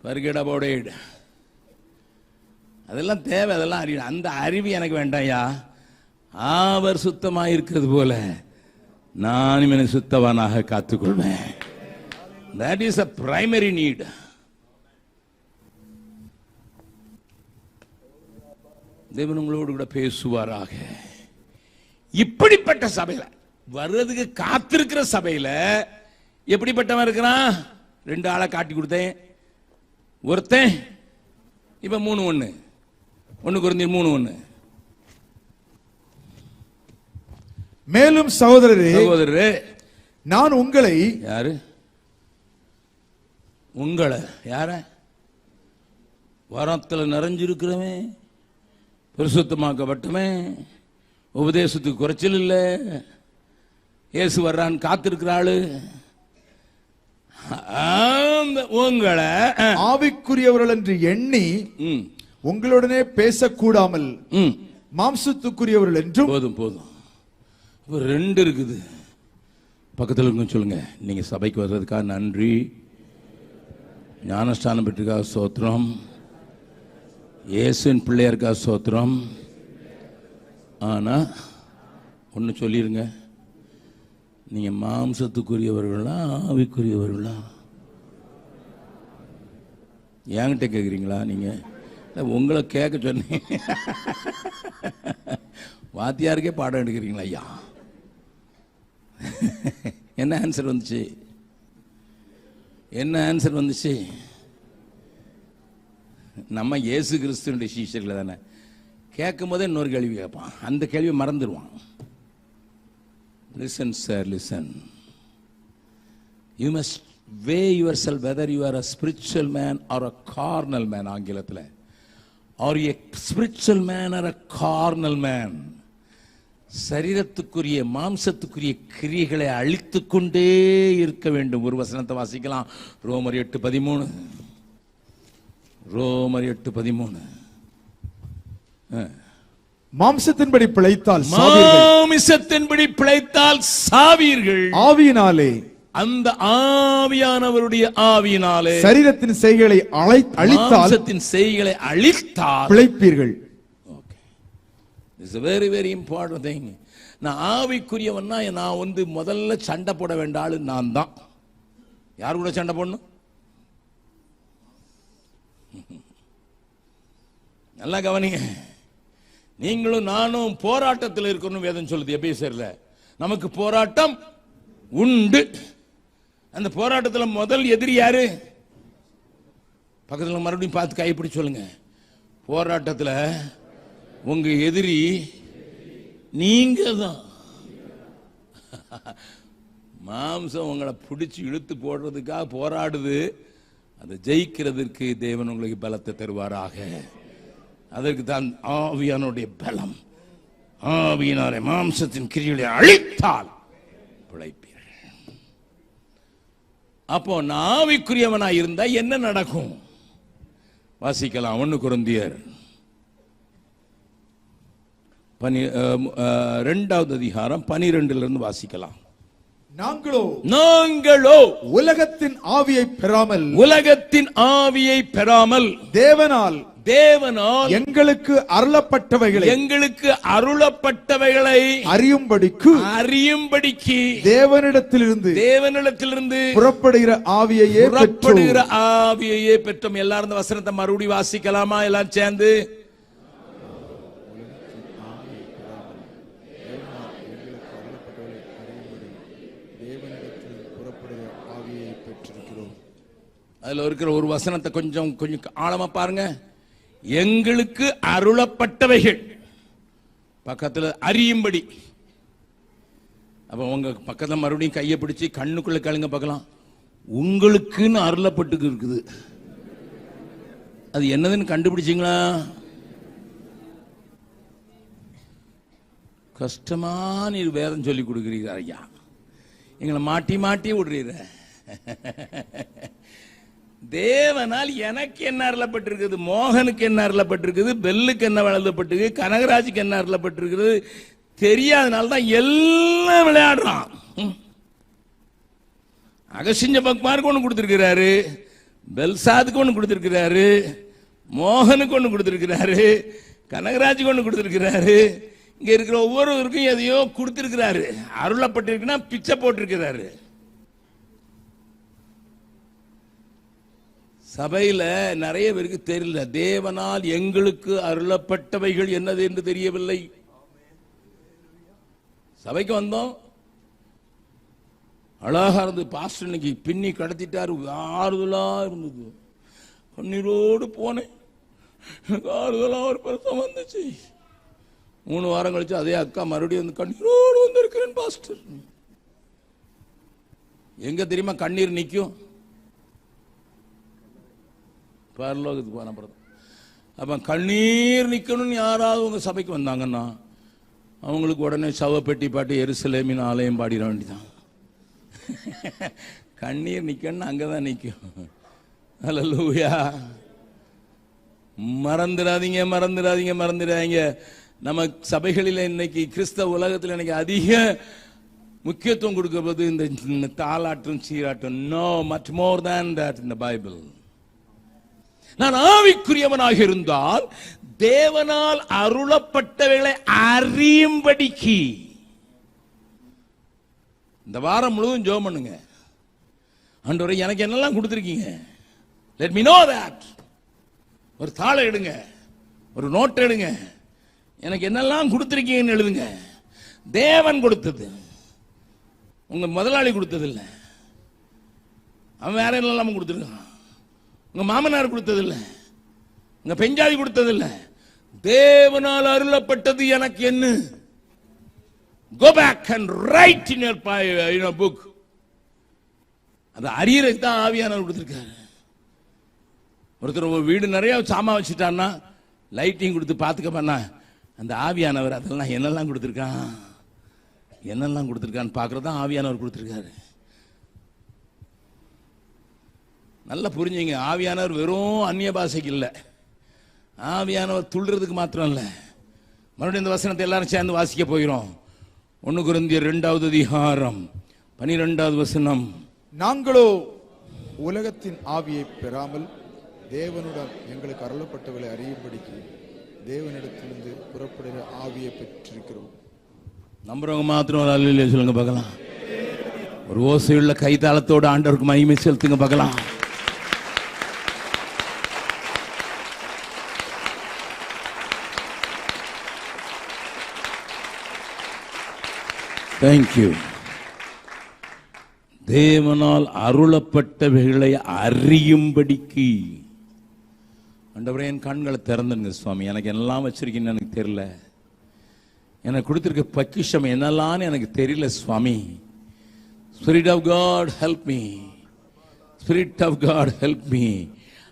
Forget about it. அதெல்லாம் தேவை, அதெல்லாம் அறிவு. அந்த அறிவு எனக்கு வேண்டாம்யா. அவர் சுத்தமாக இருக்கிறது போல நானும் என்னை சுத்தவானாக காத்துக்கொள்வேன். That is a primary need. தேவன் உங்களோடு கூட பேசுவாராக. இப்படிப்பட்ட சபையில வர்றதுக்கு காத்திருக்கிற சபையில எப்படிப்பட்டவன் இருக்கிறான்? 2 ஆளை காட்டி கொடுத்தேன். ஒருத்தன் இப்ப 3:1 1 கொரிந்தியர் 3:1. மேலும் சகோதரரே நான் உங்களை, யாரு உங்களை? யார? வரத்தில் நிறைஞ்சிருக்கிறவன், பரிசுத்தமாக்கப்பட்டவன், உபதேசத்துக்கு குறைச்சல் இல்லை, இயேசு வர்றான் காத்திருக்கிற ஆளு, உங்களை ஆவிக்குரியவர்கள் என்று எண்ணி உங்களுடனே பேசக்கூடாமல் மாம்சத்துக்குரியவர்கள் என்றும். போதும் போதும். 2 இருக்குது. பக்கத்தில் சொல்லுங்க, நீங்க சபைக்கு வர்றதுக்காக நன்றி, ஞானஸ்தானம் பெற்றிருக்காக ஸ்தோத்திரம், இயேசுவின் பிள்ளையருக்காக ஸ்தோத்திரம். ஆனா ஒன்னு சொல்லிருங்க, நீங்க மாம்சத்துக்குரியவர்களா ஆவிக்குரியவர்களா? என்கிட்ட கேட்குறீங்களா? நீங்க உங்களை கேட்க சொன்னீங்க. வாத்தியாருக்கே பாடம் எடுக்கிறீங்களா ஐயா? என்ன ஆன்சர் வந்துச்சு? என்ன ஆன்சர் வந்துச்சு? நம்ம இயேசு கிறிஸ்துவனுடைய சீஷர்களை தானே. கேட்கும் போதே இன்னொரு கேள்வி கேட்பான், அந்த கேள்வியை மறந்துடுவான். Listen sir, listen. You must weigh yourself whether you are a spiritual man or a carnal man. ஆங்கிலத்தில், or a spiritual man or a carnal man. சரீரத்துக்குரிய மாம்சத்துக்குரிய கிரியைகளை அழித்து கொண்டே இருக்க வேண்டும். ஒரு வசனத்தை வாசிக்கலாம், ரோமர் 8:13. ரோமர் 8:13. மாம்சத்தின்படி பிழைத்தால் சாவீர்கள், ஆவியினாலே, அந்த ஆவியானவருடைய ஆவியினாலே சரீரத்தின் செய்களை அழித்தால், செய்களை அழித்தால் பிழைப்பீர்கள். This is a very very important thing. நான் ஆவிக்குரியவன்னா நான் முதல்ல சண்டை போட வேண்டிய ஆளு நான் தான். யார் கூட சண்டை போடணும்? நல்லா கவனிங்க. நீங்களும் நானும் போராட்டத்தில் இருக்கணும் வேதம் சொல்லுது எபேசியர்ல. நமக்கு போராட்டம் உண்டு. அந்த போராட்டத்தில் முதல் எதிரி யாரு? பக்கத்தில் மறுபடியும் பார்த்து கைப்பிடி சொல்லுங்க. போராட்டத்தில் உங்க எதிரி நீங்க தான். மாம்சம் உங்களை பிடிச்சி இழுத்து போடுறதுக்காக போராடுது. அதை ஜெயிக்கிறதுக்கு தேவன் உங்களுக்கு பலத்தை தருவாராக. அதற்கு தான் ஆவியானுடைய பலம். ஆவியினாலே மாம்சத்தின் கிரிகளை அழித்தால் பிழைப்பீர்கள். அப்போ நான் ஆவிக்குரியவனாய் இருந்தா என்ன நடக்கும்? வாசிக்கலாம். 1 கொரிந்தியர் 2வது அதிகாரம் 12 வாசிக்கலாம். நாங்களோ உலகத்தின் ஆவியை பெறாமல் தேவனால் எங்களுக்கு அருளப்பட்டவைகளை அறியும்படிக்கு தேவனிடத்திலிருந்து புறப்படுகிற ஆவியையே பெற்றோம். எல்லாரும் இந்த வசனத்தை மறுபடியும் வாசிக்கலாமா? எல்லாம் சேர்ந்து. அதுல இருக்கிற ஒரு வசனத்தை கொஞ்சம் ஆழமா பாருங்க. எங்களுக்கு அருளப்பட்டவைகள், பக்கத்துல அறியும்படி. அப்ப உங்க பக்கத்துல மறுபடியும் கையை பிடிச்சு கண்ணுக்குள்ள கழுங்க பார்க்கலாம். உங்களுக்குன்னு அருளப்பட்டு இருக்குது. அது என்னதுன்னு கண்டுபிடிச்சிங்களா? கஷ்டமா நீர் வேதம் சொல்லி கொடுக்குறீங்க ஐயா. எங்களை மாட்டி மாட்டி விடுறீர. தேவனால் எனக்கு என்ன அருளப்பட்டிருக்குது, மோகனுக்கு என்ன அருளப்பட்டிருக்குது, பெல்லுக்கு என்ன எழுதப்பட்டிருக்கு, கனகராஜுக்கு என்ன அருளப்பட்டிருக்குது தெரியாதனால தான் எல்லாம் விளையாடுறான். அகசிஞ்ச பக்மாருக்கு ஒண்ணு கொடுத்திருக்கிறாரு, பெல்சாதுக்கு ஒண்ணு கொடுத்திருக்கிறாரு, மோகனுக்கு ஒண்ணு கொடுத்திருக்கிறாரு, கனகராஜுக்கு ஒண்ணு கொடுத்திருக்கிறாரு. இங்க இருக்கிற ஒவ்வொருவருக்கும் எதையோ கொடுத்திருக்கிறாரு. அருளப்பட்டிருக்குன்னா பிச்சை போட்டிருக்கிறாரு. சபையில நிறைய பேருக்கு தெரியல, தேவனால் எங்களுக்கு அருளப்பட்டவைகள் என்னது என்று தெரியவில்லை. சபைக்கு வந்தோம், அழகா இருந்தது. பாஸ்டர் இன்னைக்கு பின்னி கடத்திட்டாரு, ஆறுதலா இருந்தது. கண்ணீரோடு போனேன், எனக்கு ஆறுதலா ஒரு பிரசவம் வந்துச்சு. 3 வாரம் கழிச்சு அதே அக்கா மறுபடியும் வந்து கண்ணீரோடு வந்திருக்கிறேன் பாஸ்டர். எங்க தெரியுமா கண்ணீர் நிற்கும்? பரலோகத்துக்கு போன பிறகு. அப்ப கண்ணீர் நிக்கணும்னு யாராவது உங்க சபைக்கு வந்தாங்கன்னா அவங்களுக்கு உடனே சவப்பெட்டி பாட்டு எருசலேமின் ஆலயம் பாடிட வேண்டியதான். கண்ணீர் நிக்கணும்னு அங்கதான் நிற்கும். அல்லேலூயா. மறந்துடாதீங்க, மறந்துடாதீங்க, மறந்துடாதீங்க. நம்ம சபைகளில் இன்னைக்கு கிறிஸ்தவ உலகத்தில் இன்னைக்கு அதிக முக்கியத்துவம் கொடுக்கறது இந்த தாலாட்டும் சீராட்டும். No, much more than that in the Bible. நான் ஆவிக்குரியவனாக இருந்தால் தேவனால் அருளப்பட்டவைகளை அறியும்படிக்கு. இந்த வாரம் முழுவதும் ஜெபம் பண்ணுங்க. ஆண்டவரே எனக்கு என்னெல்லாம் கொடுத்திருக்கீங்க, let me know that. ஒரு தாளை எடுங்க, ஒரு நோட் எடுங்க, எனக்கு என்னெல்லாம் கொடுத்திருக்கீங்கன்னு எழுதுங்க. தேவன் கொடுத்தது, உங்க முதலாளி கொடுத்தது இல்ல, அவன் வேற என்னெல்லாம் கொடுத்திருக்கான். உங்க மாமனார் கொடுத்தது இல்ல, உங்க பெஞ்சாதி கொடுத்தது இல்ல, தேவனால் அருளப்பட்டது எனக்கு என்ன. Go back and write in your book. அது அறியறதுக்கு தான் ஆவியானவர் கொடுத்திருக்காரு. ஒருத்தர் வீடு நிறைய சாமா வச்சுட்டான்னா லைட்டிங் கொடுத்து பார்த்துக்க பண்ணா அந்த ஆவியானவர் அதெல்லாம் என்னெல்லாம் கொடுத்திருக்கான், என்னெல்லாம் கொடுத்திருக்கான்னு பார்க்கறதான் ஆவியானவர் கொடுத்திருக்காரு. நல்லா புரிஞ்சுங்க, ஆவியானவர் வெறும் அந்நிய பாஷைக்கு இல்லை, ஆவியானவர் துள்ளுறதுக்கு மாத்திரம் இல்லை. மறுபடியும் இந்த வசனத்தை எல்லாரும் சேர்ந்து வாசிக்க போகிறோம். 1 கொரிந்தியர் 2வது அதிகாரம் 12வது வசனம். நாங்களோ உலகத்தின் ஆவியை பெறாமல் தேவனுடன் எங்களுக்கு அருளப்பட்டவர்களை அறியும்படிக்கு தேவனிடத்திலிருந்து புறப்படுகிற ஆவியை பெற்றிருக்கிறோம். நம்புறவங்க மாத்திரம் ஒரு அல்லேலூயா சொல்லுங்க பார்க்கலாம். ஒரு ஓசையுள்ள கைத்தாளத்தோடு ஆண்டவருக்கு மகிமை செலுத்துங்க பார்க்கலாம். தேங்க்யூ. தேவனால் அருளப்பட்டவைகளை அறியும்படிக்கு. ஆண்டவரே என் கண்களை திறந்துங்க சுவாமி, எனக்கு என்னெல்லாம் வச்சிருக்கீங்கன்னு எனக்கு தெரியல, எனக்கு கொடுத்திருக்க பக்கிஷம் என்னெல்லாம் எனக்கு தெரியல சுவாமி. Spirit of God help me, spirit of God help me.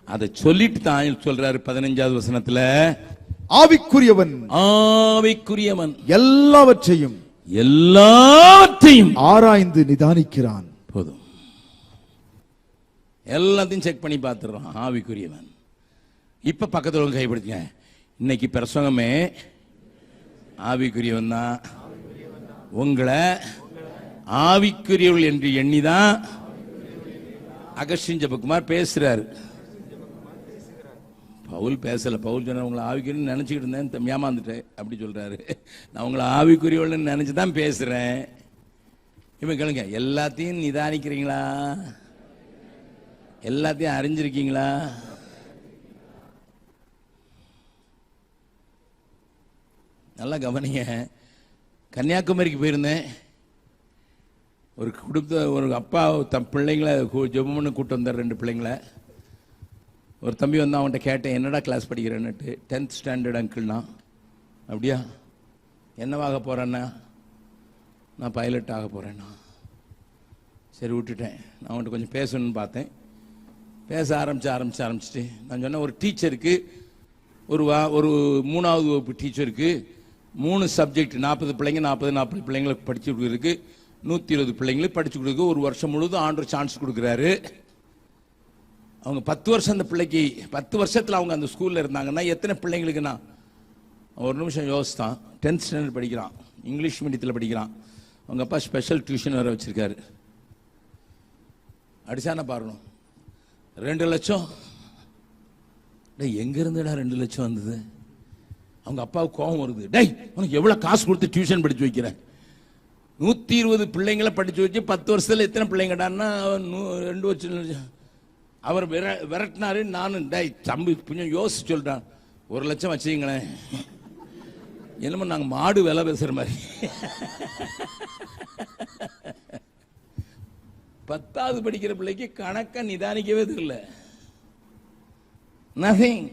அதை சொல்லிட்டு தான் சொல்றாரு 15வது வசனத்துல, ஆவிக்குரியவன் ஆவிக்குரியவன் எல்லாவற்றையும் ஆராய்ந்து நிதானிக்கிறான். போதும், எல்லாத்தையும் செக் பண்ணி பார்த்துறான் ஆவிக்குரியவன். இப்ப பக்கத்துல கைப்படுத்துங்க, இன்னைக்கு பிரசங்கமே ஆவிக்குரியவன் தான். உங்களை ஆவிக்குரியவர்கள் என்று எண்ணிதான் அகஸ்டின் ஜெபக்குமார் பேசுறாரு. பவுல் பேசல. பவுல் சொன்ன உங்களை ஆவிக்குரியன்னு நினைச்சுக்கிட்டு இருந்தேன், ஏமாந்துட்டேன் அப்படி சொல்றாரு. நான் உங்களை ஆவிக்குரியவள்னு நினைச்சுதான் பேசுறேன். இப்ப கேளுங்க, எல்லாத்தையும் நிதானிக்கிறீங்களா? எல்லாத்தையும் அறிஞ்சிருக்கீங்களா? நல்லா கவனிங்க. கன்னியாகுமரிக்கு போயிருந்தேன். ஒரு அப்பா தம் பிள்ளைங்களை ஜெபம்னு கூட்டு வந்தார், 2 பிள்ளைங்களை. ஒரு தம்பி வந்து அவன்கிட்ட கேட்டேன், என்னடா கிளாஸ் படிக்கிறேன்னுட்டு. 10th standard அங்கிள்னா. அப்படியா, என்னவாக போறேன்னா? நான் பைலட் ஆக போறேன்னா. சரி விட்டுட்டேன். நான் அவன்கிட்ட கொஞ்சம் பேசணும்னு பார்த்தேன். பேச ஆரம்பிச்சுட்டு நான் சொன்னேன், ஒரு டீச்சருக்கு ஒரு 3வது வகுப்பு டீச்சருக்கு 3 சப்ஜெக்ட் 40 பிள்ளைங்க 40 பிள்ளைங்களுக்கு படிச்சு கொடுக்குறதுக்கு 120 பிள்ளைங்களுக்கு படிச்சு கொடுக்குறதுக்கு ஒரு வருஷம் முழுவதும் ஆண்டவர் சான்ஸ் கொடுக்குறாரு. அவங்க 10 வருஷம் அந்த பிள்ளைக்கு 10 வருஷத்துல அவங்க அந்த ஸ்கூல்ல இருந்தாங்கன்னா எத்தனை பிள்ளைங்களுக்குன்னா, ஒரு நிமிஷம் யோசித்தான். 10th ஸ்டாண்டர்ட் படிக்கிறான், இங்கிலீஷ் மீடியத்தில் படிக்கிறான். அவங்க அப்பா ஸ்பெஷல் டியூஷன் வேற வச்சிருக்காரு. அடிச்சான பாருணும் 2 லட்சம். எங்க இருந்துடா 2 லட்சம் வந்தது? அவங்க அப்பாவுக்கு கோபம் வருது. டேய், உனக்கு எவ்வளவு காசு கொடுத்து டியூஷன் படிச்சு வைக்கிறேன்? 120 பிள்ளைங்களை படிச்சு வச்சு 10 வருஷத்துல எத்தனை பிள்ளைங்கடான்னா 2 லட்சம். அவர் விரட்டினாரு. நானும் டேய் தம்பி கொஞ்சம் யோசிச்சு சொல்றான், 1 லட்சம் வச்சுங்களேன். என்னமோ நாங்க மாடு விலை பேசுற மாதிரி. 10வது படிக்கிற பிள்ளைக்கு கணக்க நிதானிக்கவே தெரியல. நதிங்.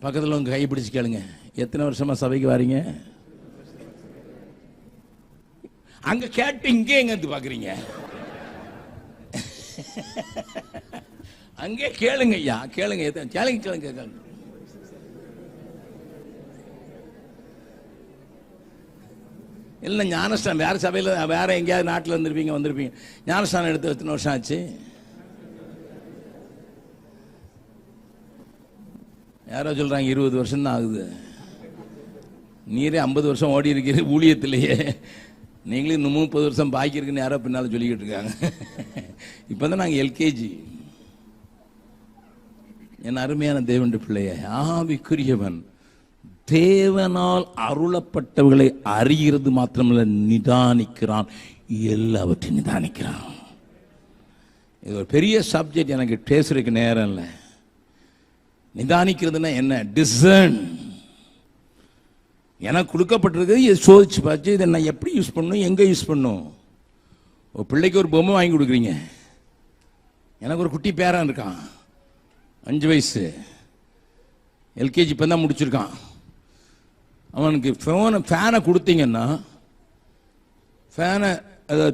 பக்கத்தில் உங்க கை பிடிச்சு கேளுங்க, எத்தனை வருஷமா சபைக்கு வாரீங்க? அங்க கேட்டு இங்கே எங்க பாக்குறீங்க? அங்கே கேளுங்க ஐயா, கேளுங்க கேளுங்க கேளுங்க கேளுங்க. இல்லை ஞானஸ்தானம் வேற சபையில் வேற எங்கேயாவது நாட்டில் வந்திருப்பீங்க. ஞானஸ்தானம் எடுத்து எத்தனை வருஷம் ஆச்சு? யாரோ சொல்றாங்க 20 வருஷம் தான் ஆகுது. நீரே 50 வருஷம் ஓடி இருக்கிற ஊழியத்திலேயே, நீங்களும் இன்னும் 30 வருஷம் பாக்கி இருக்குன்னு யாரோ பின்னால சொல்லிக்கிட்டு இருக்காங்க. இப்பதான் நாங்கள் எல்கேஜி. என் அருமையான தேவனுடைய பிள்ளைய, ஆவிக்குரியவன் தேவனால் அருளப்பட்டவர்களை அறிகிறது மாத்திரமல்ல, நிதானிக்கிறான், எல்லாவற்றையும் நிதானிக்கிறான். இது ஒரு பெரிய சப்ஜெக்ட், எனக்கு பேசுறதுக்கு நேரம் இல்லை. நிதானிக்கிறதுனா என்ன? டிசர்ன். எனக்கு கொடுக்கப்பட்டிருக்கு, இதை சோதிச்சு பார்த்து இதை நான் எப்படி யூஸ் பண்ணணும், எங்கே யூஸ் பண்ணணும். ஒரு பிள்ளைக்கு ஒரு பொம்மை வாங்கி கொடுக்குறீங்க. எனக்கு ஒரு குட்டி பேரன் இருக்கான், 5 வயசு, எல்கேஜி இப்போ தான் முடிச்சிருக்கான். அவனுக்கு ஃபேனை கொடுத்தீங்கன்னா, ஃபேனை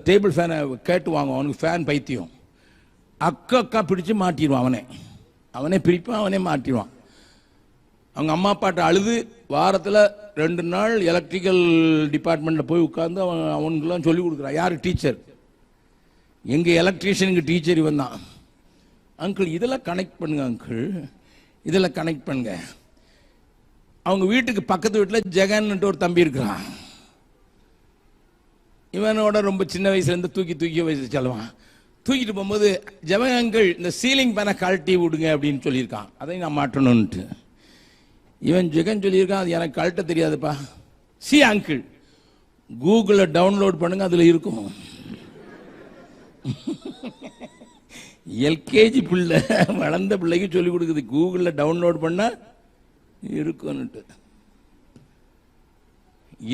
டேபிள் ஃபேனை கேட்டு வாங்க. அவனுக்கு ஃபேன் பைத்தியம். அக்கா பிடிச்சு மாட்டிடுவான். அவனே பிரிப்பான், அவனே மாட்டிடுவான். அவங்க அம்மா அப்பாட்ட அழுது வாரத்தில் 2 நாள் எலக்ட்ரிக்கல் டிபார்ட்மெண்ட்டில் போய் உட்காந்து அவனுக்குலாம் சொல்லி கொடுக்குறான். யார்? டீச்சர். எங்கள் எலக்ட்ரீஷியனுக்கு டீச்சர் இவன் தான். அங்கிள் இதெல்லாம் கனெக்ட் பண்ணுங்க, அங்கிள் இதெல்லாம் கனெக்ட் பண்ணுங்க. அவங்க வீட்டுக்கு பக்கத்து வீட்டில் ஜெகன்ட்டு ஒரு தம்பி இருக்கிறான். இவனோட ரொம்ப சின்ன வயசுலேருந்து தூக்கி வயசு செல்வான். தூக்கிட்டு போகும்போது, ஜெகன் அங்கிள் இந்த சீலிங் பேனை கழட்டி விடுங்க அப்படின்னு சொல்லியிருக்கான். அதை நான் மாட்டணும்ன்ட்டு. இவன் ஜெகன் சொல்லியிருக்கான், அது எனக்கு கழட்ட தெரியாதுப்பா. சி அங்கிள், கூகுளில் டவுன்லோட் பண்ணுங்க, அதில் இருக்கும். எல்கேஜி பிள்ளை வளர்ந்த பிள்ளைக்கு சொல்லி கொடுக்குது, கூகுளில் டவுன்லோட் பண்ண இருக்குன்னுட்டு.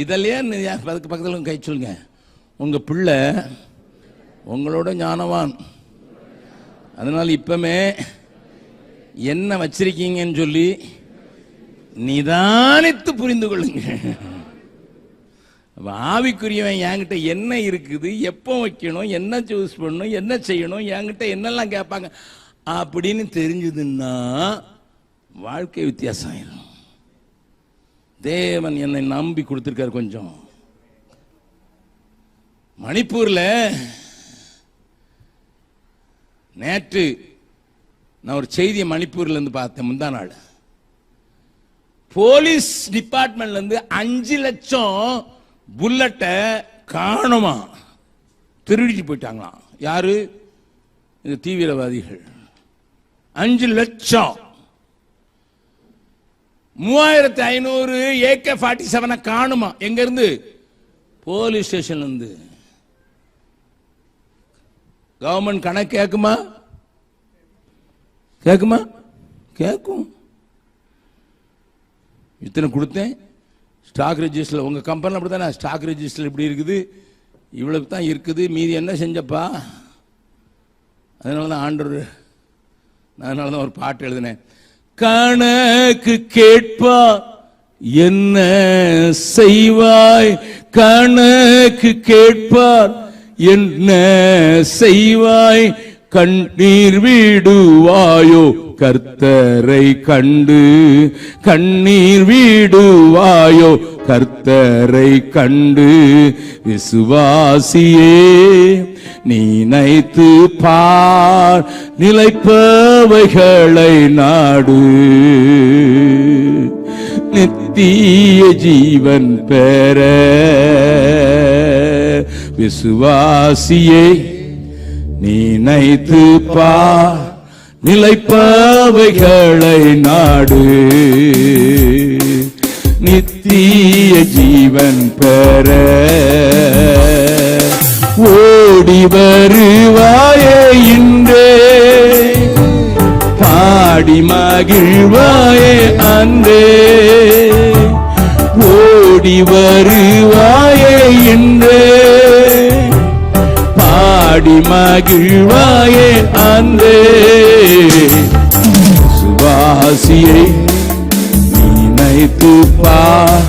இதெல்லாம் பக்கத்தில் கை சொல்லுங்க, உங்க பிள்ளை உங்களோட ஞானவான். அதனால இப்பமே என்ன வச்சிருக்கீங்கன்னு சொல்லி நிதானித்து புரிந்து கொள்ளுங்க. ஆவிக்குரியவன் என்கிட்ட என்ன இருக்குது, எப்போ வைக்கணும், என்ன சூஸ் பண்ணணும், என்ன செய்யணும், என்கிட்ட என்னெல்லாம் கேட்பாங்க அப்படின்னு தெரிஞ்சதுன்னா வாழ்க்கை வித்தியாசம் ஆயிடும். தேவன் என்னை நம்பி கொடுத்திருக்காரு. கொஞ்சம் மணிப்பூர்ல நேற்று நான் ஒரு செய்தியை மணிப்பூர்ல இருந்து பார்த்தேன். முந்தா நாள் போலீஸ் டிபார்ட்மெண்ட்ல இருந்து 5 லட்சம் புல்லட்டை காணுமா, திருடிட்டு போயிட்டாங்களாம். யாரு? இந்த தீவிரவாதிகள். 5 லட்சம் 3500 AK-47 காணுமா. எங்க இருந்து? போலீஸ் ஸ்டேஷன்ல இருந்து. கவர்மெண்ட் கணக்கு கேட்குமா? கேட்கும். இத்தனை கொடுத்தேன் ஸ்டாக் ரெஜிஸ்டர்ல. உங்க கம்பெனி அப்படித்தானே? ஸ்டாக் ரெஜிஸ்டர் இப்படி இருக்குது, இவ்வளவு தான் இருக்குது, மீதி என்ன செஞ்சப்பா? அதனாலதான் ஆண்டவர், அதனாலதான் ஒரு பாட்டு எழுதினேன். கணக்கு கேட்பா என்ன செய்வாய், கணக்கு கேட்பார் என்ன செய்வாய், கண்ணீர் விடுவாயோ கர்த்தரை கண்டு, கண்ணீர் விடுவாயோ கர்த்தரை கண்டு. விசுவாசியே நினைத்து பார், நிலைப்பவைகளை நாடு, நித்திய ஜீவன் பெற. விசுவாசியே நினைத்து பார், நிலைப்பவைகளை நாடு, நித்திய ஜீவன் பெற ஓடி வருவாயே இன்றே, பாடி மகிழ்வாயே அன்றே, ஓடி வருவாயே இன்றே, பாடி மகிழ்வாயே அன்றே. சுவாசியை நினைத்து பார்,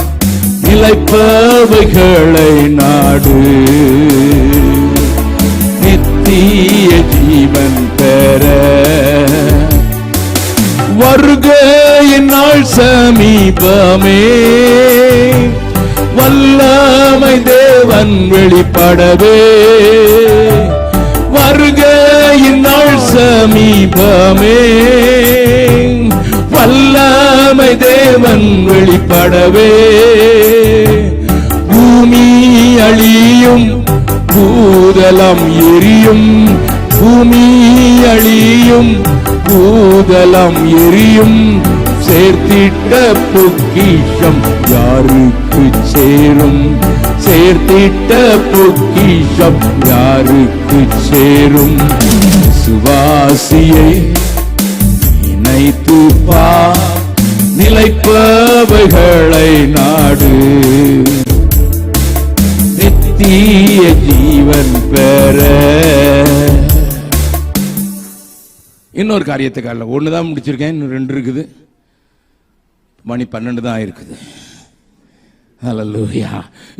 நிலைப்பவைகளை நாடு, நித்திய ஜீவன் பெற வருகையின் நாள் சமீபமே, வல்லமை தேவன் வெளிப்படவே, வருகையின் நாள் சமீபமே, வல்லமை தேவன் வெளிப்படவே, பூமி அழியும் பூதலம் எரியும், பூமி அழியும் பூதலம் எரியும், சேர்த்திட்ட பொக்கிஷம் யாருக்கு சேரும், சேர்த்திட்ட பொக்கிஷம் யாருக்கு சேரும். சுவாசியை நினைத்து பார், நிலைப்பவைகளை நாடு, நித்திய ஜீவன் பெற. இன்னொரு காரியத்தை காலைல ஒண்ணுதான் முடிச்சிருக்கேன், இன்னும் 2 இருக்குது. மணி 12 தான் இருக்குது. ஹல்லேலூயா.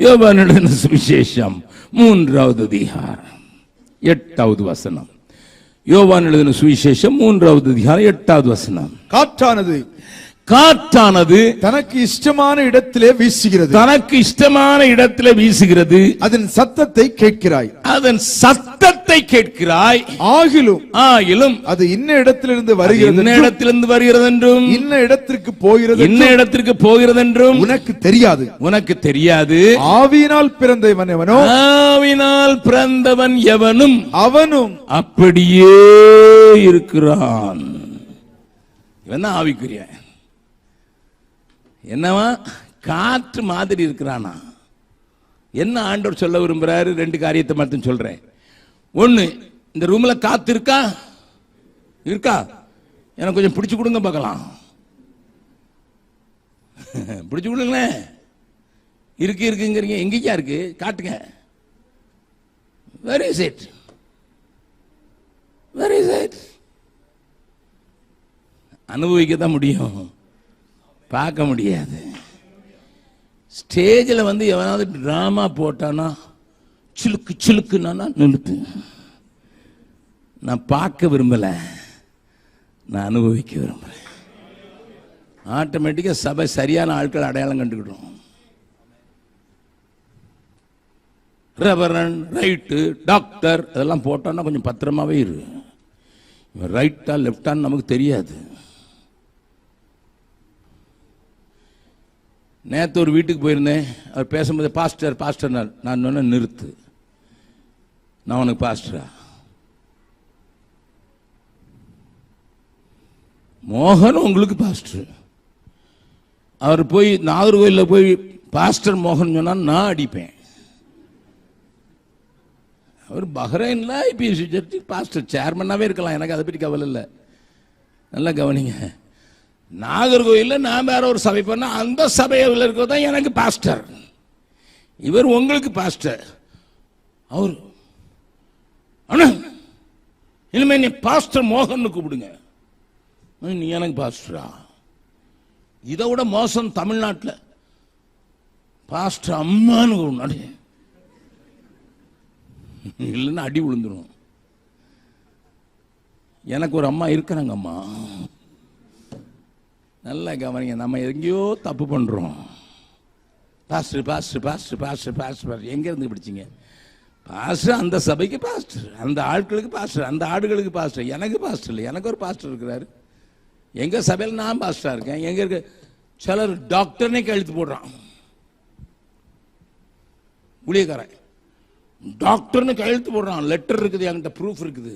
யோவான் எழுதின சுவிசேஷம் 3வது அதிகாரம் 8வது வசனம். யோவான் எழுதின சுவிசேஷம் 3வது அதிகாரம் 8வது வசனம். காற்றானது தனக்கு இஷ்டமான இடத்திலே வீசுகிறது, தனக்கு இஷ்டமான இடத்திலே வீசுகிறது, அதன் சத்தத்தை கேட்கிறாய், அதன் சத்தத்தை கேட்கிறாய், ஆகிலும் அது இன்ன இடத்திலிருந்து வருகிறது, இன்ன இடத்திலிருந்து வருகிறது என்றும், இன்ன இடத்திற்கு போகிறது, இன்ன இடத்திற்கு போகிறது என்றும் உனக்கு தெரியாது, உனக்கு தெரியாது. ஆவியினால் பிறந்தவன் எவனோ, ஆவியினால் பிறந்தவன் எவனும் அவனும் அப்படியே இருக்கிறான். இவன் தான் ஆவிக்குரிய. என்னவா? காற்று மாதிரி இருக்கிறானா? என்ன ஆண்டவர் சொல்ல விரும்புறாரு? 2 காரியத்தை மட்டும் சொல்றேன். 1, இந்த ரூம்ல காத்து இருக்கா? இருக்கா? எனக்கு கொஞ்சம் பிடிச்சு கொடுங்க பார்க்கலாம். பிடிச்சு கொடுங்களேன். இருக்குங்கிறீங்க, எங்கேயா இருக்கு? காட்டுங்க. Where is it? Where is it? அனுபவிக்க தான் முடியும், பார்க்க முடியாது. ஸ்டேஜில் வந்து எவனாவது டிராமா போட்டானா சிலுக்கு சிலுக்குனா நிறுத்து. நான் பார்க்க விரும்பல, நான் அனுபவிக்க விரும்புறேன். ஆட்டோமேட்டிக்கா சபை சரியான ஆட்கள் அடையாளம் கண்டுக்கிட்டோம். ரெவரண்ட், ரைட்டு, டாக்டர் அதெல்லாம் போட்டோன்னா கொஞ்சம் பத்திரமாவே இரு. ரைட்டா லெப்டான்னு நமக்கு தெரியாது. நேற்று ஒரு வீட்டுக்கு போயிருந்தேன். அவர் பேசும்போது பாஸ்டர் பாஸ்டர், நான் சொன்ன நிறுத்து, நான் உனக்கு பாஸ்டரா? மோகன் உங்களுக்கு பாஸ்டர். அவர் போய் நாகர்கோயிலில் போய் பாஸ்டர் மோகன் சொன்னா நான் அடிப்பேன். அவர் பஹ்ரைன்ல ஐபிஎஸ்சி சர்ச்சு பாஸ்டர், சேர்மனாவே இருக்கலாம், எனக்கு அதை பற்றி கவலை இல்லை. நல்லா கவனிங்க. நாகர்கோயிலில் நான் வேற ஒரு சபை பண்ண, அந்த சபையில் இருக்கிறதான் எனக்கு பாஸ்டர். இவர் உங்களுக்கு பாஸ்டர். அவர் இனிமே நீ பாஸ்டர் மோகன் கூப்பிடுங்க. நீ எனக்கு பாஸ்டரா? இதை விட மோசம் தமிழ்நாட்டில் பாஸ்டர் அம்மான்னு கூப்பிடு. இல்லைன்னா அடி விழுந்துடும். எனக்கு ஒரு அம்மா இருக்கிறாங்க. அம்மா நல்லா கவனிங்க. நம்ம எங்கேயோ தப்பு பண்றோம். Pastor pastor pastor pastor pastor எங்க இருந்து பிடிச்சிங்க? பாஸ்டர் அந்த சபைக்கு பாஸ்டர், அந்த ஆட்களுக்கு பாஸ்டர், அந்த ஆடுகளுக்கு பாஸ்டர். எனக்கு பாஸ்டர் இல்லை, எனக்கு ஒரு பாஸ்டர் இருக்கிறாரு. எங்க சபையில் நான் பாஸ்டரா இருக்கேன். எங்க இருக்க சிலர் டாக்டர்னே கழுத்து போடுறான். ஊழியக்காரன் டாக்டர்னு கையெழுத்து போடுறான். லெட்டர் இருக்குது, என்கிட்ட ப்ரூஃப் இருக்குது.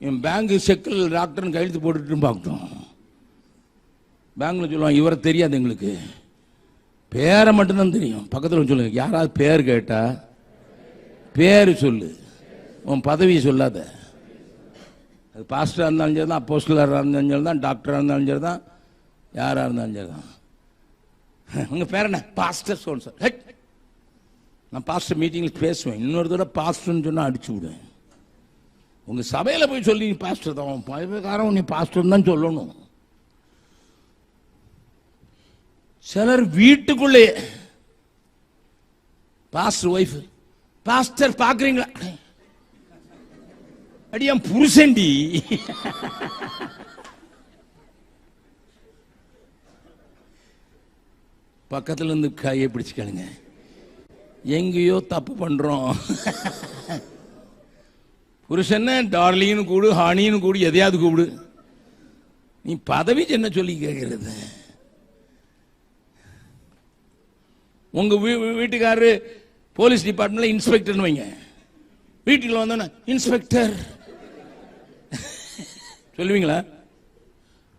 என் பேங்க் செக்கில் டாக்டர்னு கையெழுத்து போட்டுட்டு பார்க்கட்டும். பேங்க்ல சொல்லுவான், இவரை தெரியாது எங்களுக்கு, பேரை மட்டும்தான் தெரியும். பக்கத்தில் சொல்லுங்க, யாராவது பேர் கேட்டா பேர் சொல்லு, உன் பதவியை சொல்லாத. அது பாஸ்டராக இருந்தாலும் சரி தான், அப்போஸ்தலராக இருந்தாலும் சரி தான், டாக்டராக இருந்தாலும் சரி தான், யாராக இருந்தாலும் சரி தான். உங்கள் பேர் என்ன? பாஸ்டர் சொல் சார். நான் பாஸ்டர் மீட்டிங்கில் பேசுவேன். இன்னொரு தடவை பாஸ்டர்னு சொன்னால் அடிச்சு விடுவேன். உங்கள் சபையில் போய் சொல்லி பாஸ்டர் தான், பதவிக்காரன் நீ பாஸ்டர் தான் சொல்லணும். சிலர் வீட்டுக்குள்ளே பாஸ்டர் ஒய்ஃப், பாஸ்டர் பார்க்குறீங்களா? அடியான் புருஷன்டி. பக்கத்துல இருந்து கையை பிடிச்சுக்கணுங்க, எங்கேயோ தப்பு பண்றோம். புருஷன் டார்லின்னு கூடு, ஹானின்னு கூடு, எதையாவது கூடு. நீ பதவி என்ன சொல்லி கேட்கறது? உங்க வீட்டுக்காரரு போலீஸ் டிபார்ட்மெண்ட்ல இன்ஸ்பெக்டர்னு வைங்க, வீட்டுல வந்தோன்னா இன்ஸ்பெக்டர் சொல்லுவீங்களா?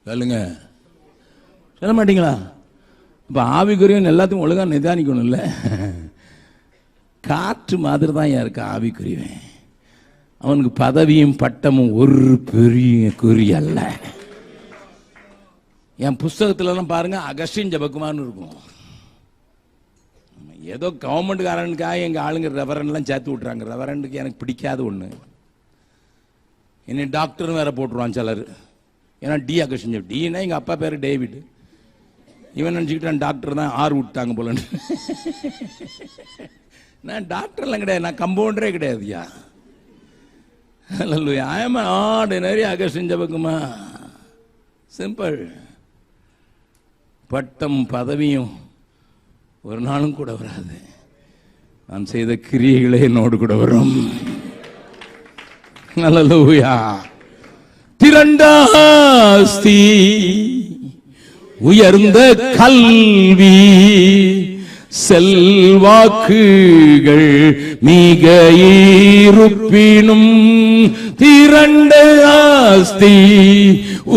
சொல்லுங்க, சொல்ல மாட்டீங்களா? இப்போ ஆவிக்குரியவன் எல்லாத்தையும் ஒழுங்கா நிதானிக்கணும். இல்லை, காற்று மாதிரி தான் இருக்கு ஆவிக்குரியவன். அவனுக்கு பதவியும் பட்டமும் ஒரு பெரிய குறி அல்ல. என் புஸ்தகத்துலலாம் பாருங்க, அகஸ்டின் ஜெபக்குமார்னு இருக்கும். ஏதோ கவர்மெண்ட்காரனுக்காக எங்கள் ஆளுங்க ரெவரண்ட்லாம் சேர்த்து விட்றாங்க. ரெவரண்டுக்கு எனக்கு பிடிக்காத ஒன்று. என்னை டாக்டர்னு வேற போட்டுருவான் சிலர். ஏன்னா டி அகஸ்டின், டின்னா எங்கள் அப்பா பேர் டேவிட். இவன் நினச்சிக்கிட்டு டாக்டர் தான், ஆறு விட்டாங்க போலன்னு. நான் டாக்டர்லாம் கிடையாது, நான் கம்பவுண்டரே கிடையாதுயா. I am an ordinary Augustine Jebakumar. Simple. பட்டம் பதவியும் ஒரு நாளும் கூட வராது. நான் செய்த கிரியைகளே என்னோடு கூட வரும். அல்லேலூயா. திரண்டாஸ்தி, உயர்ந்த கல்வி, செல்வாக்குகள் மிக இருப்பினும், திரண்ட ஆஸ்தி,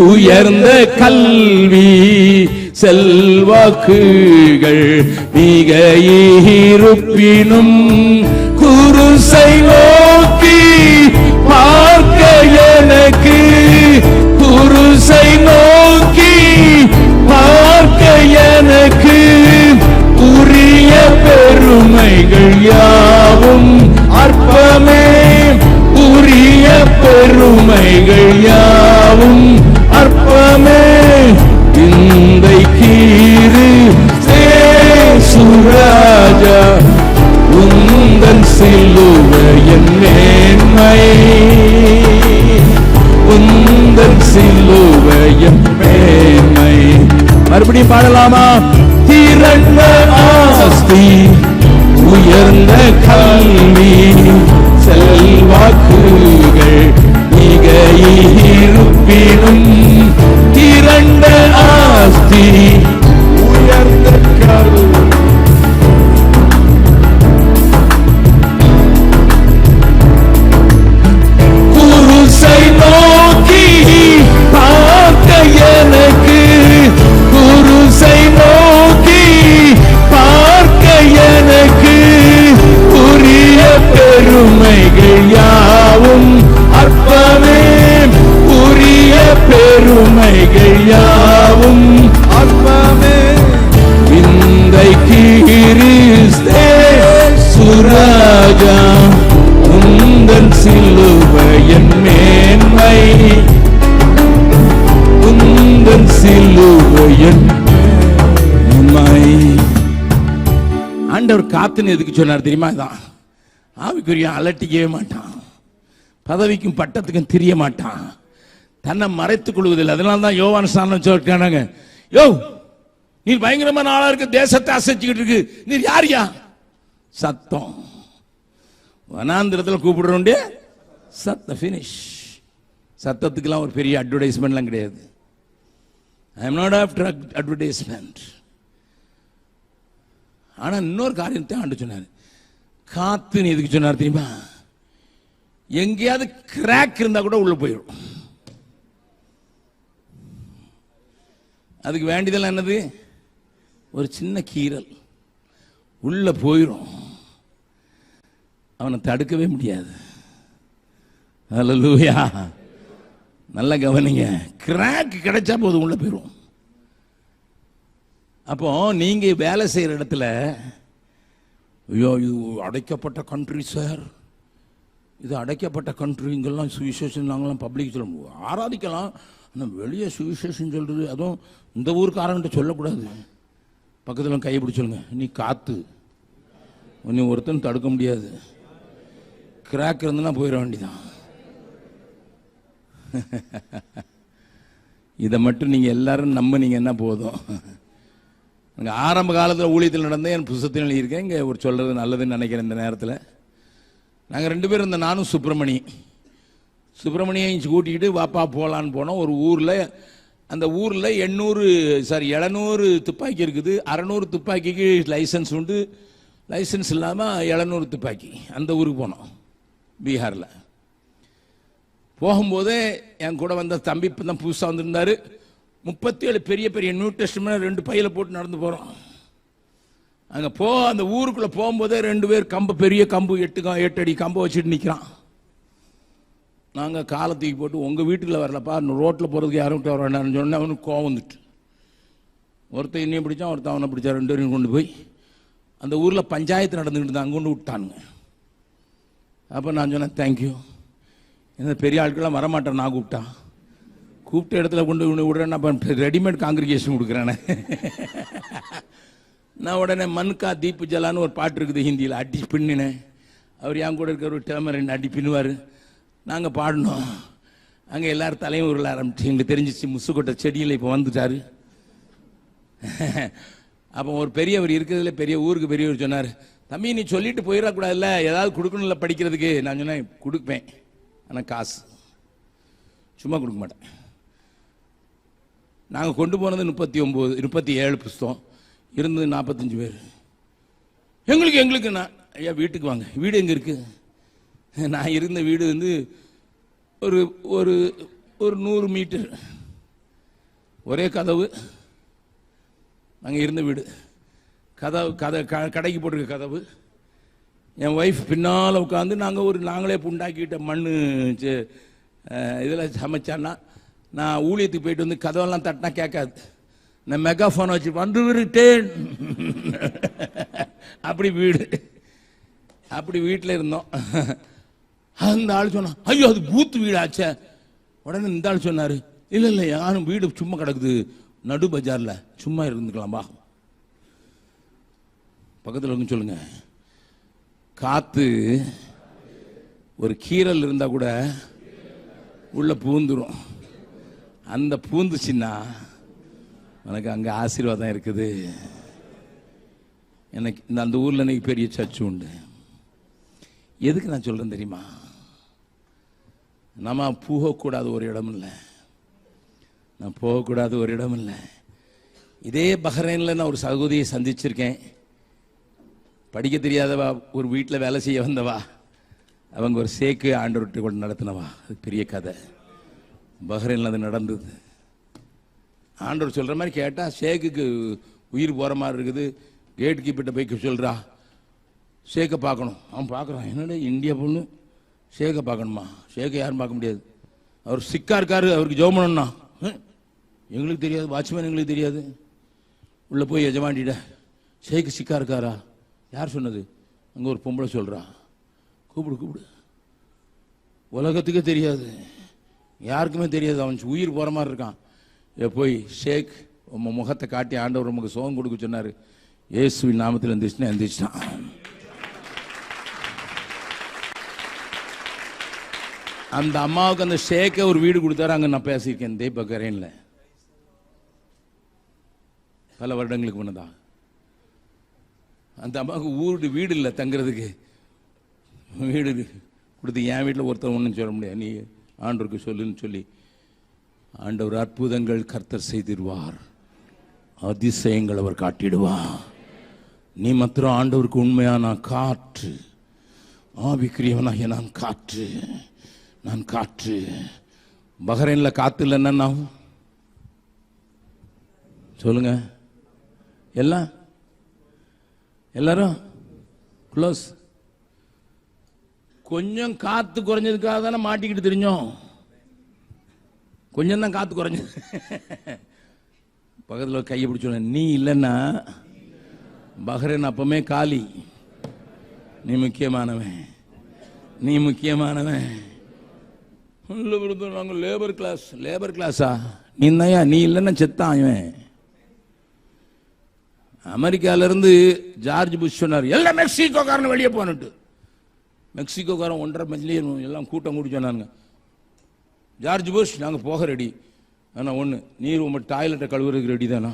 உயர்ந்த கல்வி, செல்வாக்குகள் மிக இருப்பினும், குருசை நோக்கி பார்க்க எனக்கு, குருசை நோக்கி பார்க்க எனக்கு, உரிய பெருமைகள் யாவும் அற்பமே, உரிய பெருமைகள் யாவும் அற்பமே, இந்தை கீரு சுராஜா, உந்தன் சிலுவையின் மேன்மை, உந்தன் சிலுவையின் மேன்மை. மறுபடியும் பாடலாமா? திரண்ட ஆஸ்தி, உயர்ந்த கல்வி, செல்வாக்குகள் மிக இருப்பினும், திரண்ட ஆஸ்தி, உயர்ந்த கல்வி, குருசை நோக்கி பார்க்க எனக்கு, குருசை நோக்கி பார்க்க எனக்கு, உரிய பெருமைகள் யாவும் அற்பமே, உரிய பெருமைகள் யாவும் அற்பமே, இந்தை கிறிஸ்தே சுராஜா, உந்தன் சிலுவையின் மேன்மை, உந்தன் சிலுவையின் மேன்மை. ஆண்டவர் காத்துன்னு எதுக்கு சொன்னார் தெரியுமா? இதான் ஆவிக்குரிய அலட்டிக்கவே மாட்டான், பதவிக்கும் பட்டத்துக்கும் தெரிய மாட்டான், தன்னை மறைத்துக் கொள்வதில்லை. அதனால தான் யோவான் ஸ்நானம் சொல்லிட்டாங்க, யோ நீ பயங்கரமான ஆளா இருக்க, தேசத்தை அசைச்சுக்கிட்டு இருக்கு, நீ யாரியா? சத்தம். வனாந்திரத்தில் கூப்பிடுறோண்டே சத்தம். ஃபினிஷ். சத்தத்துக்கெல்லாம் ஒரு பெரிய அட்வர்டைஸ்மெண்ட்லாம் கிடையாது. I am not after advertisement. ஆனால் இன்னொரு காரியத்தை ஆண்டு சொன்னார், காத்துன்னு எதுக்கு சொன்னார் தெரியுமா? எங்கேயாவது கிராக் இருந்தா கூட உள்ள போயிடும். அதுக்கு வேண்டியதெல்லாம் என்னது? ஒரு சின்ன கீறல் உள்ள போயிடும், அவனை தடுக்கவே முடியாது. ஹல்லேலூயா. நல்லா கவனிங்க, கிராக் கிடைச்சா போதும் உள்ள போயிடும். அப்போ நீங்க வேலை செய்யற இடத்துல, ஐயோ இது அடைக்கப்பட்ட கண்ட்ரி சார், இது அடைக்கப்பட்ட கண்ட்ரி, இங்கெல்லாம் சுவிசேஷன் நாங்களாம் பப்ளிக் சொல்ல ஆராதிக்கலாம், ஆனால் வெளியே சுவிசேஷன் சொல்றது, அதுவும் இந்த ஊருக்காரன்ட்டு சொல்லக்கூடாது. பக்கத்தில் கை பிடி சொல்லுங்க, நீ காத்து, நீ ஒருத்தன் தடுக்க முடியாது. கிராக் இருந்துன்னா போயிட வேண்டிதான். இதை மட்டும் நீங்க எல்லாரும் நம்பினீங்க என்ன போதும். ஆரம்ப காலத்தில் ஊழியத்தில் நடந்த என் புத்தகத்தில் எழுதியிருக்கேன். இங்கே ஒரு சொல்றது நல்லதுன்னு நினைக்கிறேன். இந்த நேரத்தில் நாங்கள் 2 பேரும் இருந்த, நானும் சுப்பிரமணியம் கூட்டிக்கிட்டு வாப்பா போகலான்னு போனோம். ஒரு ஊரில், அந்த ஊரில் 700 துப்பாக்கி இருக்குது. 600 துப்பாக்கிக்கு லைசன்ஸ் உண்டு, லைசன்ஸ் இல்லாமல் 700 துப்பாக்கி. அந்த ஊருக்கு போனோம், பீகாரில். போகும்போதே என் கூட வந்த தம்பி இப்போ தான் புதுசாக வந்திருந்தாரு. 37 பெரிய பெரிய நியூ டெஸ்டமென்ட் 2 பையில போட்டு நடந்து போகிறோம். அங்கே அந்த ஊருக்குள்ளே போகும்போதே 2 பேர் கம்பு, பெரிய கம்பு, 8 அடி கம்பை வச்சுட்டு நிற்கிறான். நாங்கள் காலை தூக்கி போட்டு, உங்கள் வீட்டுக்குள்ள வரலப்பா, ரோட்டில் போகிறதுக்கு யாரும் வரேன்னு சொன்னேன். அவனுக்கு கோவம் வந்துட்டு, ஒருத்தன் என்னையும் பிடிச்சான், ஒருத்தன் அவனை பிடிச்சா. 2 பேரும் கொண்டு போய் அந்த ஊரில் பஞ்சாயத்து நடந்துக்கிட்டு தான், அங்கே கொண்டு விட்டானுங்க. அப்போ நான் சொன்னேன், தேங்க்யூ, இந்த பெரிய ஆட்கள்லாம் வரமாட்டேன், நான் கூப்பிட்ட இடத்துல கொண்டு விடுறேன். நான் ரெடிமேட் காங்கிரிகேஷன் கொடுக்குறேன்னு. நான் உடனே மன்கா தீப்பு ஜலான்னு ஒரு பாட்டு இருக்குது ஹிந்தியில், அடி பின்னினேன். அவர் என் கூட இருக்கிற ஒரு டேமர் 2 அடி பின்னுவார். நாங்கள் பாடினோம். அங்கே எல்லாரும் தலையும் உருள ஆரம்பிச்சு. எங்களுக்கு தெரிஞ்சிச்சு முசுக்கொட்டை செடியில் இப்போ வந்துட்டாரு. அப்போ ஒரு பெரியவர் இருக்கிறதுல பெரிய ஊருக்கு பெரியவர் சொன்னார், தம்பி நீ சொல்லிட்டு போயிடக்கூடாதுல்ல, ஏதாவது கொடுக்கணும்ல படிக்கிறதுக்கு. நான் சொன்னேன், கொடுப்பேன், ஆனால் காசு சும்மா கொடுக்க மாட்டேன். நாங்கள் கொண்டு போனது 37 புஸ்தகம், இருந்தது 45 பேர். எங்களுக்கு நான், ஐயா வீட்டுக்கு வாங்க. வீடு எங்கே இருக்கு? நான் இருந்த வீடு வந்து ஒரு ஒரு ஒரு 100 மீட்டர், ஒரே கதவு. நாங்கள் இருந்த வீடு கடைக்கு போட்டிருக்க கதவு. என் ஒய்ஃப் பின்னால் உட்காந்து, நாங்களே புண்டாக்கிட்ட மண் இதில் சமைச்சான்னா, நான் ஊழியத்துக்கு போயிட்டு வந்து கதவெல்லாம் தட்டினா கேட்காது. நான் மெகாஃபோன் வச்சு வந்து விட்டேன். அப்படி வீட்டில் இருந்தோம். அந்த ஆள் சொன்னான், ஐயோ அது பூத்து வீடாச்சே. உடனே இந்த ஆள் சொன்னார், இல்லை யாரும் வீடு சும்மா கிடக்குது நடு பஜாரில், சும்மா இருந்துக்கலாம் வா. பக்கத்தில் சொல்லுங்க, காத்து ஒரு கீறல் இருந்தா கூட உள்ள பூந்துரும். அந்த பூந்துச்சுன்னா எனக்கு அங்கே ஆசீர்வாதம் இருக்குது. எனக்கு அந்த ஊரில் எனக்கு பெரிய சர்ச்சு உண்டு. எதுக்கு நான் சொல்றேன் தெரியுமா? நம்ம போகக்கூடாத ஒரு இடம் இல்லை, நான் போகக்கூடாத ஒரு இடம் இல்லை. இதே பஹ்ரைனில் நான் ஒரு சகோதரியை சந்திச்சிருக்கேன். படிக்க தெரியாதவா, ஒரு வீட்டில் வேலை செய்ய வந்தவா. அவங்க ஒரு சேக்கு ஆண்டவர்கிட்ட கொண்டு நடத்தினவா. அது பெரிய கதை. பஹ்ரைனில் அது நடந்தது. ஆண்டவர் சொல்கிற மாதிரி கேட்டால் ஷேக்குக்கு உயிர் போகிற மாதிரி இருக்குது. கேட் கீப்பிட்ட போய் சொல்கிறா, ஷேக்கை பார்க்கணும். அவன் பார்க்குறான், என்னடா இந்தியா பொண்ணு ஷேக்கை பார்க்கணுமா? ஷேக்கை யாரும் பார்க்க முடியாது, அவர் சிக்கா இருக்காரு, அவருக்கு ஜெபம் பண்ணணும்னா. எங்களுக்கு தெரியாது, வாட்ச்மேன் எங்களுக்கு தெரியாது. உள்ளே போய் எஜமாண்டிட, ஷேக்கு சிக்கா இருக்காரா? யார் சொன்னது? அங்கே ஒரு பொம்பளை சொல்கிறா, கூப்பிடு. உலகத்துக்கே தெரியாது, யாருக்குமே தெரியாது, அவன் உயிர் போகிற மாதிரி இருக்கான். போய் ஷேக் உங்கள் முகத்தை காட்டி ஆண்டவர் நமக்கு சுகம் கொடுக்க சொன்னார். இயேசுவின் நாமத்தில் எந்திரிச்சிட்டான். அந்த அம்மாவுக்கு அந்த ஷேக்கை ஒரு வீடு கொடுத்தாரு. அங்கே நான் பேசியிருக்கேன் பஹ்ரைனில் பல வருடங்களுக்கு முன்னதான். அந்த அம்மாவுக்கு வீடு இல்லை தங்குறதுக்கு. வீடு கொடுத்து என் வீட்டில் ஒருத்தர் ஒன்றும் சொல்ல முடியாது, நீ ஆண்டவருக்கு சொல்லுன்னு சொல்லி, ஆண்டவர் அற்புதங்கள் கர்த்தர் செய்திருவார், அதிசயங்கள் அவர் காட்டிடுவார். நீ மாத்திரம் ஆண்டவருக்கு உண்மையான காற்று, ஆவிக்குரியவனாகிய நான் காற்று, நான் காற்று. பஹ்ரைன்ல காத்து இல்லைன்னா சொல்லுங்க, எல்லாரும் க்ளோஸ். கொஞ்சம் காத்து குறைஞ்சதுக்காக தானே மாட்டிக்கிட்டு தெரிஞ்சோம். கொஞ்சம் தான் காத்து குறைஞ்சது. பக்கத்தில் கையை பிடிச்சோட, நீ இல்லைன்னா பஹ்ரைன் அப்பமே காலி. நீ முக்கியமானவன், நீ முக்கியமானவன். நாங்கள் லேபர் கிளாஸா? நீ தாயா, நீ இல்லைன்னா செத்தான் இவன். அமெரிக்காவிலிருந்து ஜார்ஜ் புஷ் சொன்னார், எல்லாம் மெக்சிகோக்காரன் வெளியே போனட்டு. மெக்சிகோக்காரன் 1.5 மில்லியன் எல்லாம் கூட்டம் கூடி சொன்னாங்க, ஜார்ஜ் புஷ் நாங்கள் போக ரெடி. ஆனால் ஒன்று, நீர் உங்கள் டாய்லெட்டை கழுவுறதுக்கு ரெடி தானா?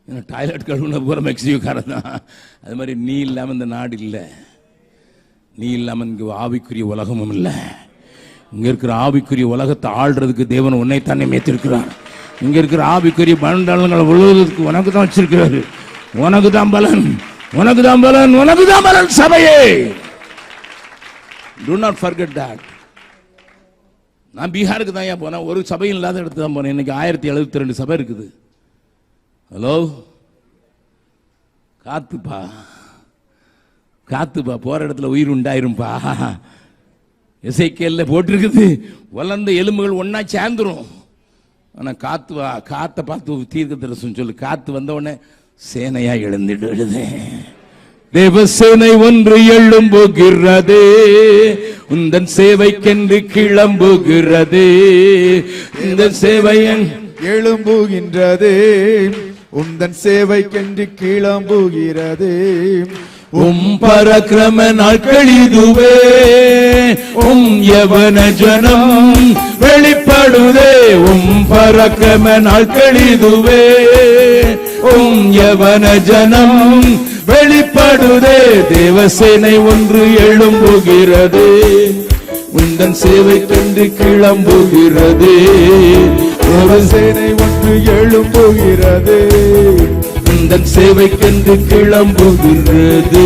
ஏன்னா டாய்லெட் கழுவுன போகிற மெக்சிகோக்காரன் தான். அது மாதிரி நீ இல்லாமல் இந்த நாடு இல்லை, நீ இல்லாமல் இங்கே ஆவிக்குரிய உலகமும் இல்லை. இங்கே இருக்கிற ஆவிக்குரிய உலகத்தை ஆள்றதுக்கு தேவன் உன்னைத்தானே மேய்த்திருக்கிறார். இங்கே இருக்கிற ஆவிக்குரிய பண்டாளங்களை உழுவதற்கு உனக்கு தான் வச்சிருக்கிறாரு. உனக்கு தான் பலன், உனக்கு தான் பலன், உனக்கு தான் பலன். சபையே, do not forget that. நான் பீகாருக்கு தான் ஏன் போனேன், ஒரு சபையும் இல்லாத இடத்து தான் போனேன். இன்னைக்கு 1072 சபை இருக்குது. ஹலோ, காத்துப்பா, காத்துப்பா, போற இடத்துல உயிர் உண்டாயிரும்பா. எசேக்கியேல்ல போட்டிருக்குது, வளர்ந்த எலும்புகள் ஒன்னா சேர்ந்துரும். ஆனா காத்து வா, காத்தை பார்த்து தீர்க்கதரிசனம் சொல்லு. காத்து வந்த உடனே சேனையா எழுந்திடுது. தேவசேனை ஒன்று எழும்புகிறதே, உந்தன் சேவைக்கென்று கிளம்புகிறதே. இந்த சேவையன் எழும்புகின்றதே, உந்தன் சேவைக்கென்று கிளம்புகிறதே. பரக்கிரம நாட்கள் இதுவே, யவன ஜனம் வெளிப்படுதே. பரக்கிரம நாட்கள் இதுவே, யவன ஜனம் வெளிப்படுதே. தேவசேனை ஒன்று எழும்புகிறது, உந்தன் சேவைக்கென்று கிளம்புகிறது. தேவசேனை ஒன்று எழும்புகிறது, உந்தன் சேவைக்கென்று கிளம்புகிறது.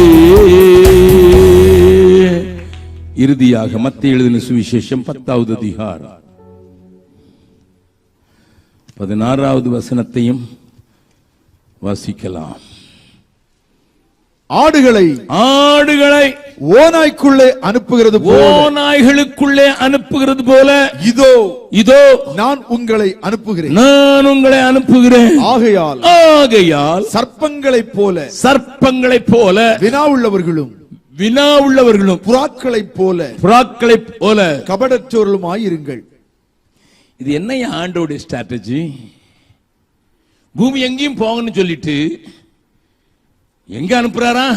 இறுதியாக மத்தேயு எழுதின சுவிசேஷம் 10வது அதிகாரம் 16வது வசனத்தையும் வாசிக்கலாம். ஆடுகளை ஓநாய்க்குள்ளே அனுப்புகிறது போல, ஓநாய்களுக்குள்ளே அனுப்புகிறது போல, இதோ இதோ நான் உங்களை அனுப்புகிறேன், நான் உங்களை அனுப்புகிறேன். ஆகையால் சர்ப்பங்களைப் போல வினாவுள்ளவர்களும் புறாக்களைப் போல கபடற்றோர்களுமாயிருங்கள். இது என்ன ஆண்டோடைய ஸ்ட்ராட்டஜி? பூமி எங்கேயும் போங்கன்னு சொல்லிட்டு எங்க அனுப்புறாரா?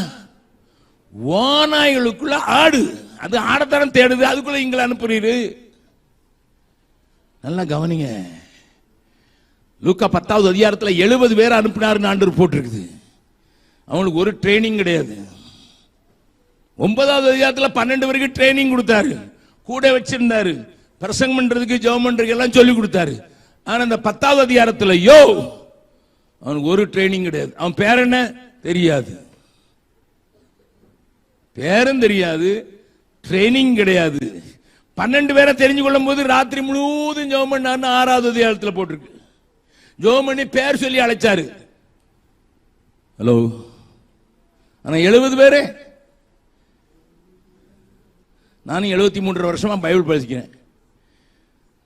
ஓநாய்களுக்குள்ள ஆடு, அது ஆடத்தரம் தேடுது, அதுக்குள்ள இங்களை அனுப்புறீரு. நல்லா கவனிங்க. லூக்கா 10வது அதிகாரத்துல 70 பேர் அனுப்பினாருன்னு ஆண்டவர் போட்டிருக்குது. அவங்களுக்கு ஒரு ட்ரைனிங் கிடையாது. 9வது அதிகாரத்துல 12 பேருக்கு ட்ரைனிங் கொடுத்தாரு, கூட வச்சிருந்தாரு, பிரசங்கம் பண்றதுக்கு ஜெபம் பண்றதுக்கு எல்லாம் சொல்லி கொடுத்தாரு. ஆனா இந்த 10வது அதிகாரத்துல அவனுக்கு ஒரு ட்ரைனிங் கிடையாது. அவன் பேர் என்ன தெரியாது, பேரும் தெரியாது, ட்ரைனிங் கிடையாது. 12 பேரை தெரிஞ்சு கொள்ளும் போது ராத்திரி முழுவதும் ஜெபம் பண்ணாருன்னு 6வது அதிகாரத்துல போட்டிருக்கு. ஜெபம் பண்ணி பேர் சொல்லி அழைச்சாரு. ஹலோ, ஆனா 70 பேரு. நானும் 73 வருஷமா பைபிள் படிக்கிறேன்.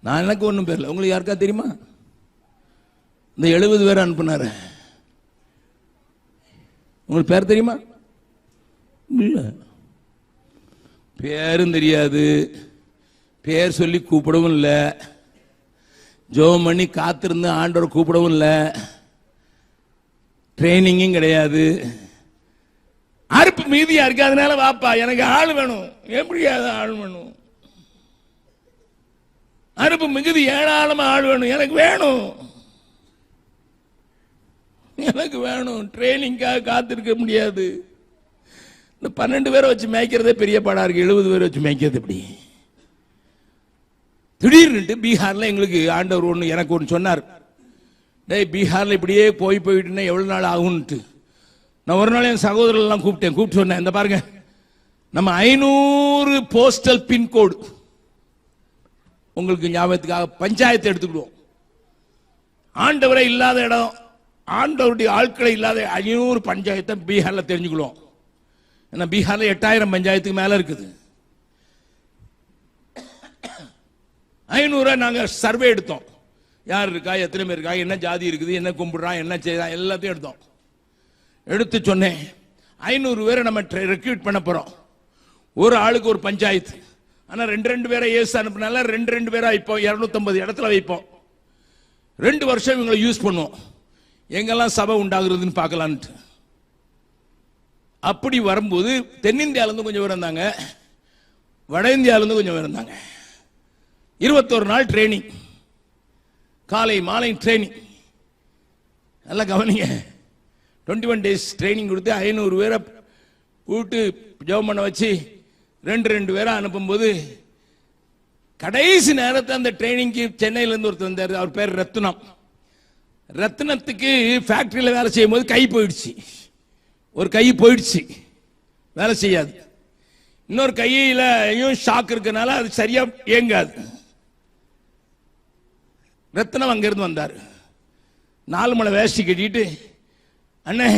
நான் எனக்கு ஒன்றும் பேர்ல. உங்களுக்கு யாருக்கா தெரியுமா இந்த 70 பேரை அனுப்புனாரு? உங்களுக்கு பேர் தெரியுமா? இல்ல, பேரும் தெரியாது, பேர் சொல்லி கூப்பிடவும் இல்லை, ஜெபம் பண்ணி காத்திருந்து ஆண்டவர் கூப்பிடவும் இல்லை, ட்ரைனிங்கும் கிடையாது. அறுப்பு மீதியா இருக்கு. அதனால வாப்பா எனக்கு ஆள் வேணும். எப்படியாவது ஆள் வேணும். அறுப்பு மிகுதி ஏழாளமா ஆள் வேணும். எனக்கு வேணும், எனக்கு வேணும். ட்ரைனிங்காக காத்திருக்க முடியாது. இந்த 12 பேரை வச்சு மேய்க்கிறதே பெரிய பாடா இருக்கு. 70 பேரை வச்சு மேய்க்கிறது எப்படி? திடீர்னு பீகார்ல எங்களுக்கு ஆண்டவர் எனக்கு ஒன்று சொன்னார். டேய், பீகார்ல இப்படியே போயிட்டுன்னா எவ்வளவு நாள் ஆகும்ட்டு. நான் ஒரு நாள் என் சகோதரர் எல்லாம் கூப்பிட்டு சொன்னேன், இந்த பாருங்க, நம்ம 500 போஸ்டல் பின்கோடு உங்களுக்கு ஞாபகத்துக்காக பஞ்சாயத்து எடுத்துக்கிடுவோம். ஆண்டவரை இல்லாத இடம், ஆண்டவருடைய ஆட்களை இல்லாத 500 பஞ்சாயத்தை பீகார்ல தெரிஞ்சுக்கிடுவோம். ஏன்னா பீகார்ல 8000 பஞ்சாயத்துக்கு மேல இருக்குது. 500 நாங்க சர்வே எடுத்தோம். யார் இருக்கா, எத்தனை பேர் இருக்கா, என்ன ஜாதி இருக்குது, என்ன கும்பிடுறான், என்ன செய்யறான், எல்லாத்தையும் எடுத்தோம். எடுத்து சொன்னேன், 500 பேரை நம்ம ரெக்ரூட் பண்ண போறோம். ஒரு ஆளுக்கு ஒரு பஞ்சாயத்து. ஆனா 2 பேரை ஏசு அனுப்பினால 2 பேரா வைப்போம். 250 இடத்துல வைப்போம். 2 வருஷம் இவங்களை யூஸ் பண்ணுவோம். எங்கெல்லாம் சபை உண்டாகுறதுன்னு பார்க்கலான்ட்டு. அப்படி வரும்போது தென்னிந்தியாவிலிருந்து கொஞ்சம் பேர் இருந்தாங்க, வட இந்தியாவிலிருந்து கொஞ்சம் பேர் இருந்தாங்க. 21 நாள் ட்ரைனிங், காலை மாலை ட்ரைனிங். நல்லா கவனிங்க. 21 days ட்ரைனிங் கொடுத்து 500 பேரை கூட்டு ஜெபம் பண்ண வச்சு 2 பேரை அனுப்பும்போது கடைசி நேரத்தை அந்த ட்ரைனிங்க்கு சென்னையிலேருந்து ஒருத்தர் வந்தார். அவர் பேர் ரத்னம். ரத்னத்துக்கு ஃபேக்டரியில் வேலை செய்யும் போது கை போயிடுச்சு. ஒரு கை போயிடுச்சு, வேலை செய்யாது. இன்னொரு கையிலையும் ஷாக் இருக்கனால அது சரியா இயங்காது. ரத்னம் அங்கிருந்து வந்தார். 4 மலை வேஷ்டி கட்டிட்டு, அண்ணே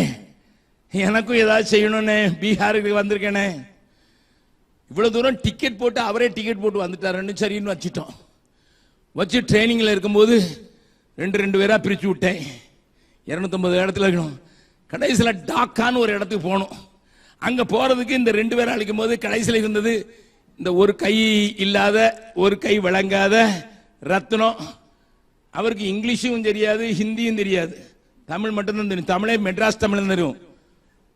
எனக்கும் ஏதாவது செய்யணும்னே, பீகாருக்கு வந்திருக்கேனே. இவ்வளவு தூரம் டிக்கெட் போட்டு அவரே டிக்கெட் போட்டு வந்துட்டாருன்னு சரின்னு வச்சுட்டோம். வச்சு ட்ரைனிங்கில் இருக்கும்போது 2 பேரா பிரிச்சு விட்டேன். 250 இடத்துல இருக்கணும். கடைசியில் டாக்கான்னு ஒரு இடத்துக்கு போகணும். அங்க போறதுக்கு இந்த 2 பேரை அழைக்கும் போது கடைசியில் இருந்தது இந்த ஒரு கை இல்லாத, ஒரு கை வழங்காத ரத்னம். அவருக்கு இங்கிலீஷும் தெரியாது, ஹிந்தியும் தெரியாது, தமிழ் மட்டும்தான் தெரியும். தமிழே மெட்ராஸ் தமிழ் தெரியும்.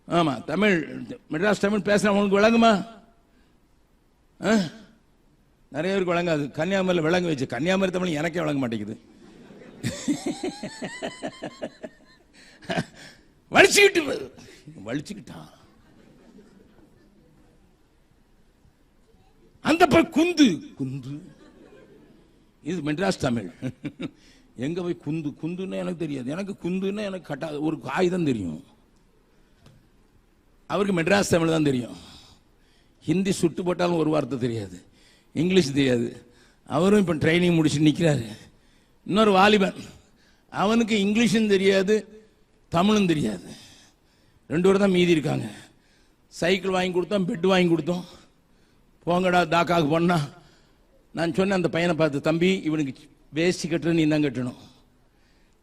ஆமா, தமிழ் மெட்ராஸ் தமிழ் பேசுற உங்களுக்கு விளங்குமா? நிறைய பேருக்கு விளங்காது. கன்னியாகுமரியில் விளங்க வச்சு, கன்னியாகுமரி தமிழ் எனக்கே விளங்க மாட்டேங்குது. வலிச்சுக்கிட்டான் அந்த குந்து குந்து. இது மெட்ராஸ் தமிழ். எங்க போய் குந்து குந்துன்னு எனக்கு தெரியாது. எனக்கு குந்துன்னு எனக்கு கட்டா ஒரு காகிதம் தெரியும். அவருக்கு மெட்ராஸ் தமிழ் தான் தெரியும். ஹிந்தி சுட்டு போட்டாலும் ஒரு வார்த்தை தெரியாது, இங்கிலீஷ் தெரியாது. அவரும் இப்போ ட்ரைனிங் முடிச்சு நிற்கிறாரு. இன்னொரு வாலிபன், அவனுக்கு இங்கிலீஷும் தெரியாது, தமிழும் தெரியாது. 2 பேர் தான் மீதி இருக்காங்க. சைக்கிள் வாங்கி கொடுத்தோம், பெட் வாங்கி கொடுத்தோம். போங்கடா டாக்காவுக்கு போனா. நான் சொன்னேன் அந்த பையனை பார்த்து, தம்பி இவனுக்கு வேஷ்டி கட்டுற நீ தான் கட்டணும்,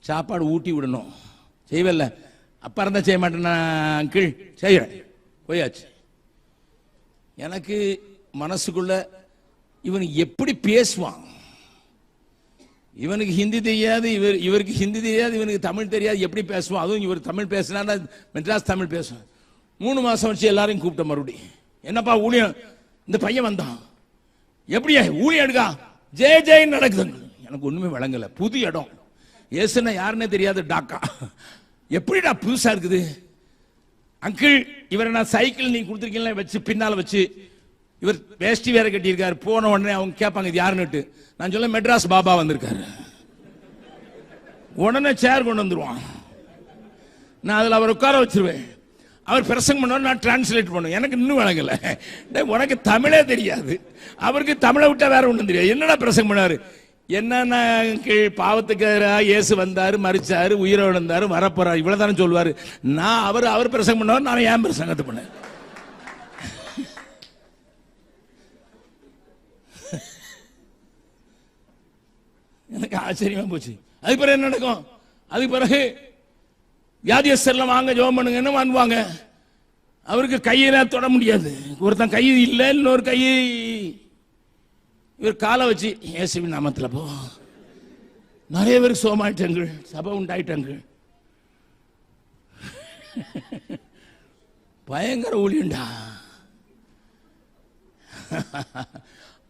சாப்பாடு ஊட்டி விடணும். செய்வல்ல? அப்பா இருந்தா செய்ய மாட்டேன்னா அங்கிள், செய்கிறேன். போயாச்சு. எனக்கு மனசுக்குள்ள இவன் எப்படி பேசுவான், இவனுக்கு ஹிந்தி தெரியாது, இவருக்கு ஹிந்தி தெரியாது, இவனுக்கு தமிழ் தெரியாது, எப்படி பேசுவான்? அதுவும் இவர் தமிழ் பேசினா மெட்ராஸ் தமிழ் பேசுவான். 3 மாசம் வச்சு எல்லாரையும் கூப்பிட்ட. மறுபடியும் என்னப்பா ஊழியம்? இந்த பையன் வந்தான், எப்படியா ஊழியம் எடுக்கா? ஜெய ஜெய் நடக்குது. எனக்கு ஒண்ணுமே வழங்கல. புது இடம், ஏசுனா யாருன்னே தெரியாது. டாக்கா எப்படிடா புதுசா இருக்குது? அங்கிள் இவரை நான் சைக்கிள் நீ கொடுத்துருக்கீங்களா வச்சு பின்னால வச்சு, இவர் வேஷ்டி வேற கட்டியிருக்காரு. போன உடனே அவங்க கேட்பாங்க இது யாருன்னுட்டு. நான் சொல்ல மெட்ராஸ் பாபா வந்திருக்காரு. உடனே சேர் கொண்டு வந்துருவான். நான் அதில் அவர் உட்கார வச்சிருவேன். அவர் பிரசங்கம் பண்ணுவார், நான் டிரான்ஸ்லேட் பண்ணுவேன். எனக்கு இன்னும் வழங்கல. உனக்கு தமிழே தெரியாது, அவருக்கு தமிழை விட்டா வேற ஒன்றும் தெரியாது. என்னடா பிரசங்கம் பண்ணாரு? என்னன்னா பாவத்துக்கு இயேசு வந்தாரு, மரிச்சாரு, உயிரோடு வந்தாரு, வரப்போறாரு, இவ்வளவுதானே சொல்லுவாரு. நான் அவர் பிரசங்கம் பண்ணுவார், நான் ஏன் பிரசங்கத்தை பண்ணேன்? எனக்கு ஆச்சரியமா போச்சு. அதுக்கு பிறகு என்ன நடக்கும்? அதுக்கு பிறகு வியாதியஸ்தர்லாம் வாங்க ஜெபம் பண்ணுங்கன்னு வாங்குவாங்க. அவருக்கு கையில தொட முடியாது. ஒருத்தன் கை இல்லை, இன்னொரு கை இவர் காலை வச்சு இயேசுவின் நாமத்தில் போ. நிறைய பேருக்கு சோமாயிட்டங்கள், சபை உண்டாயிட்டங்கள். பயங்கர ஊழியண்டா.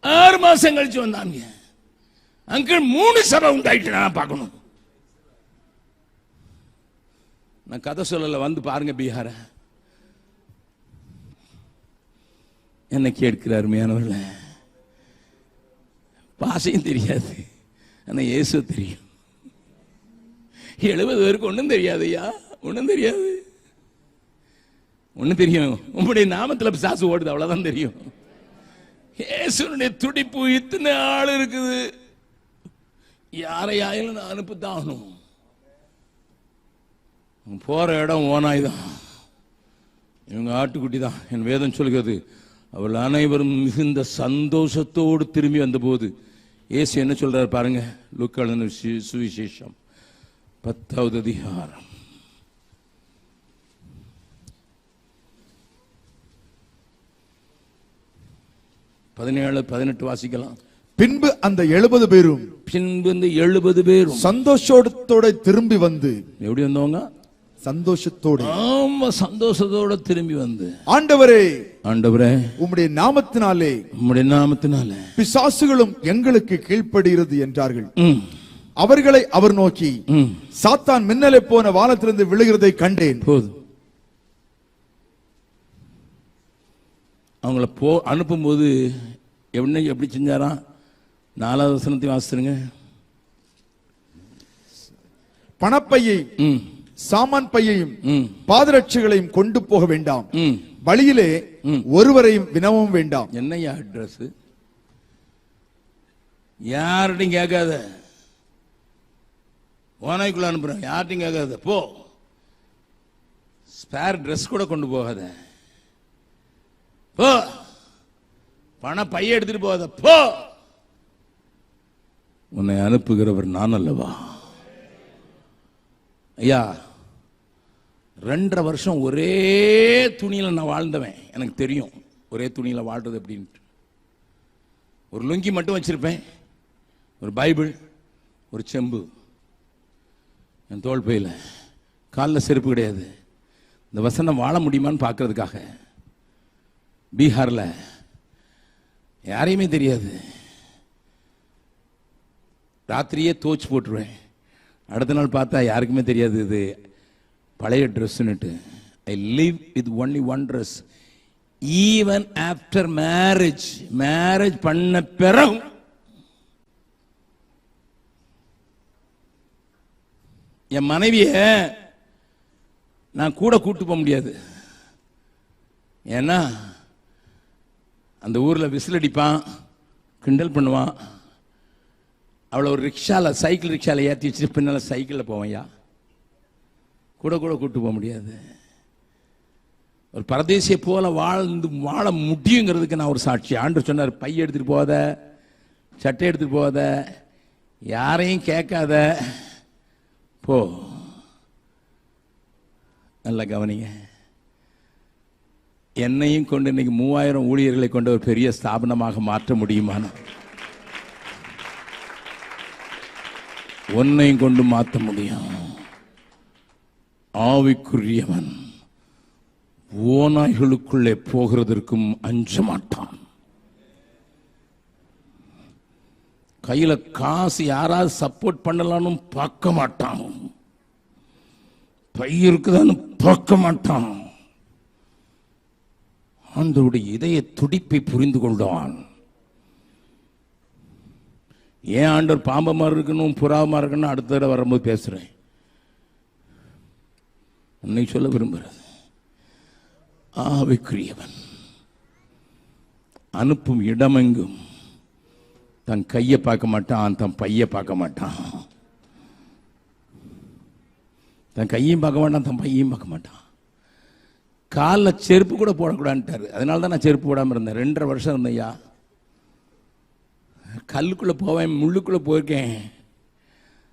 6 மாசம் கழிச்சு வந்தாங்க. அங்கிள் 3 சபை உண்டாயிட்டு நான் பார்க்கணும். நான் கதை சொல்லல, வந்து பாருங்க பீகார. என்ன கேட்கிறார் மேனவர்கள? பாசையும் தெரியாது, ஆனா இயேசு தெரியும். 70 பேருக்கு ஒன்றும் தெரியாது ஐயா, ஒன்றும் தெரியாது. ஒண்ணு தெரியும், உங்களுடைய நாமத்துல பிசாசு ஓடுது, அவ்வளவுதான் தெரியும். இயேசுனுடைய துடிப்பு இத்தனை ஆள் இருக்குது, யாரையாயிலும் நான் அனுப்பத்தாகணும். போற இடம் ஓனாய் தான், இவங்க ஆட்டுக்குட்டி தான். என் வேதம் சொல்கிறது, அவள் அனைவரும் மிகுந்த சந்தோஷத்தோடு திரும்பி வந்தபோது இயேசு என்ன சொல்றாரு பாருங்க. லூக்கா எழுதின சுவிசேஷம் 10வது அதிகாரம் 17-18 வாசிக்கலாம். பின்பு அந்த 70 பேரும் சந்தோஷத்தோட திரும்பி வந்து, எப்படி வந்தவங்க? சந்தோஷத்தோடு, ஆமா சந்தோஷத்தோட திரும்பி வந்து, ஆண்டவரே ஆண்டவரே உம்முடைய நாமத்தினாலே பிசாசுகளும் எங்களுக்கு கீழ்ப்படுகிறது என்றார்கள். அவர்களை அவர் நோக்கி, சாத்தான் மின்னலை போன வானத்திலிருந்து விழுகிறதை கண்டேன். போதும். அவங்கள அனுப்பும்போது எப்படி செஞ்சாராம்? 4வது வசனத்தை வாசிச்சுருங்க. பணப்பையை சாமான் பையையும் பாதரட்சைகளையும் கொண்டு போக வேண்டாம், வழியிலே ஒருவரையும் வினவும் வேண்டாம். என்னையா அட்ரஸ்? யார்கிட்டையும் கேட்காத, ஓனாய்க்குள்ள அனுப்புறேன், யார்கிட்டையும் கேட்காத, போ. ஸ்பேர் ட்ரெஸ் கூட கொண்டு போகாத, போ. பண பைய எடுத்துட்டு போகாத, போ. உன்னை அனுப்புகிறவர் நான் அல்லவா? ஐயா, 2.5 வருஷம் ஒரே துணியில நான் வாழ்ந்தவன். எனக்கு தெரியும் ஒரே துணியில வாழ்றது அப்படின்ட்டு. ஒரு லுங்கி மட்டும் வச்சிருப்பேன், ஒரு பைபிள், ஒரு செம்பு என் தோள் பையில, காலில் செருப்பு கிடையாது. இந்த வசனம் வாழ முடியுமான்னு பார்க்கறதுக்காக பீகார்ல யாரையுமே தெரியாது, ராத்திரியே தோச்சு போட்டுருவேன். அடுத்த நாள் பார்த்தா யாருக்குமே தெரியாது இது பழைய ட்ரெஸ்ஸுன்னுட்டு. I live with only one dress. Even after marriage, marriage பண்ண பிறகு என் மனைவிய நான் கூட கூட்டு போக முடியாது. ஏன்னா அந்த ஊர்ல விசில் அடிப்பான், கிண்டல் பண்ணுவான். அவளை ஒரு ரிக்ஷால, சைக்கிள் ரிக்ஷால ஏற்றி வச்சுட்டு பின்னால சைக்கிளில் போவையா, கூட கூட்டு போக முடியாது. ஒரு பரதேசியை போல வாழ முடியுங்கிறதுக்கு நான் ஒரு சாட்சி. ஆண்டவர் சொன்னார், பைய எடுத்துட்டு போகாத, சட்டை எடுத்துட்டு போகாத, யாரையும் கேட்காத, போ. நல்லா கவனிங்க. என்னையும் கொண்டு இன்னைக்கு 3000 ஊழியர்களை கொண்ட ஒரு பெரிய ஸ்தாபனமாக மாற்ற முடியுமான, உன்னையும் கொண்டு மாற்ற முடியும். ஆவிக்குரியவன் ஓநாய்களுக்குள்ளே போகிறதற்கும் அஞ்ச மாட்டான். கையில காசு யாராவது சப்போர்ட் பண்ணலான்னு பார்க்க மாட்டான், பையிருக்குதான்னு பார்க்க மாட்டான். ஆண்டவருடைய இதய துடிப்பை புரிந்து கொள்வான். ஏன் ஆண்டவர் பாம்பு மாதிரி இருக்கணும், புறாவமா இருக்கணும் அடுத்த தடவை வரும்போது பேசுறேன். உன்னை சொல்ல விரும்புகிறது, ஆவிக்குரியவன் அனுப்பும் இடமெங்கும் தன் கையை பார்க்க மாட்டான், தன் பைய பார்க்க மாட்டான். தன் கையும் பார்க்க மாட்டான், தன் பையையும் பார்க்க மாட்டான். காலில் செருப்பு கூட போடக்கூடாதுட்டாரு. அதனால தான் நான் செருப்பு போடாமல் இருந்தேன். 2.5 வருஷம் இருந்தேன்யா. கல்லுக்குள்ளே போவேன், முள்ளுக்குள்ளே போயிருக்கேன்.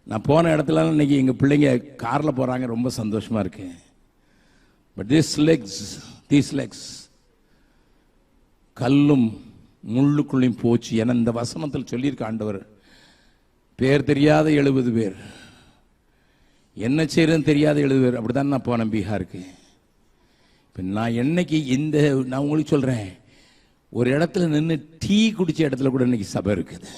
நான் போன இடத்துல இன்னைக்கு எங்கள் பிள்ளைங்க காரில் போகிறாங்க, ரொம்ப சந்தோஷமாக இருக்கு. பட் தீஸ் லெக்ஸ் கல்லும் முள்ளுக்குள்ளையும் போச்சு. என இந்த வசனத்தில் சொல்லியிருக்க ஆண்டவர், பேர் தெரியாத 70 பேர், என்ன செய்யறதுன்னு தெரியாத 70 பேர். அப்படிதான் நான் போனேன் பீகாருக்கு. இப்போ நான் என்னைக்கு நான் உங்களுக்கு சொல்கிறேன், ஒரு இடத்துல நின்று டீ குடிச்ச இடத்துல கூட இன்னைக்கு சபை இருக்குது.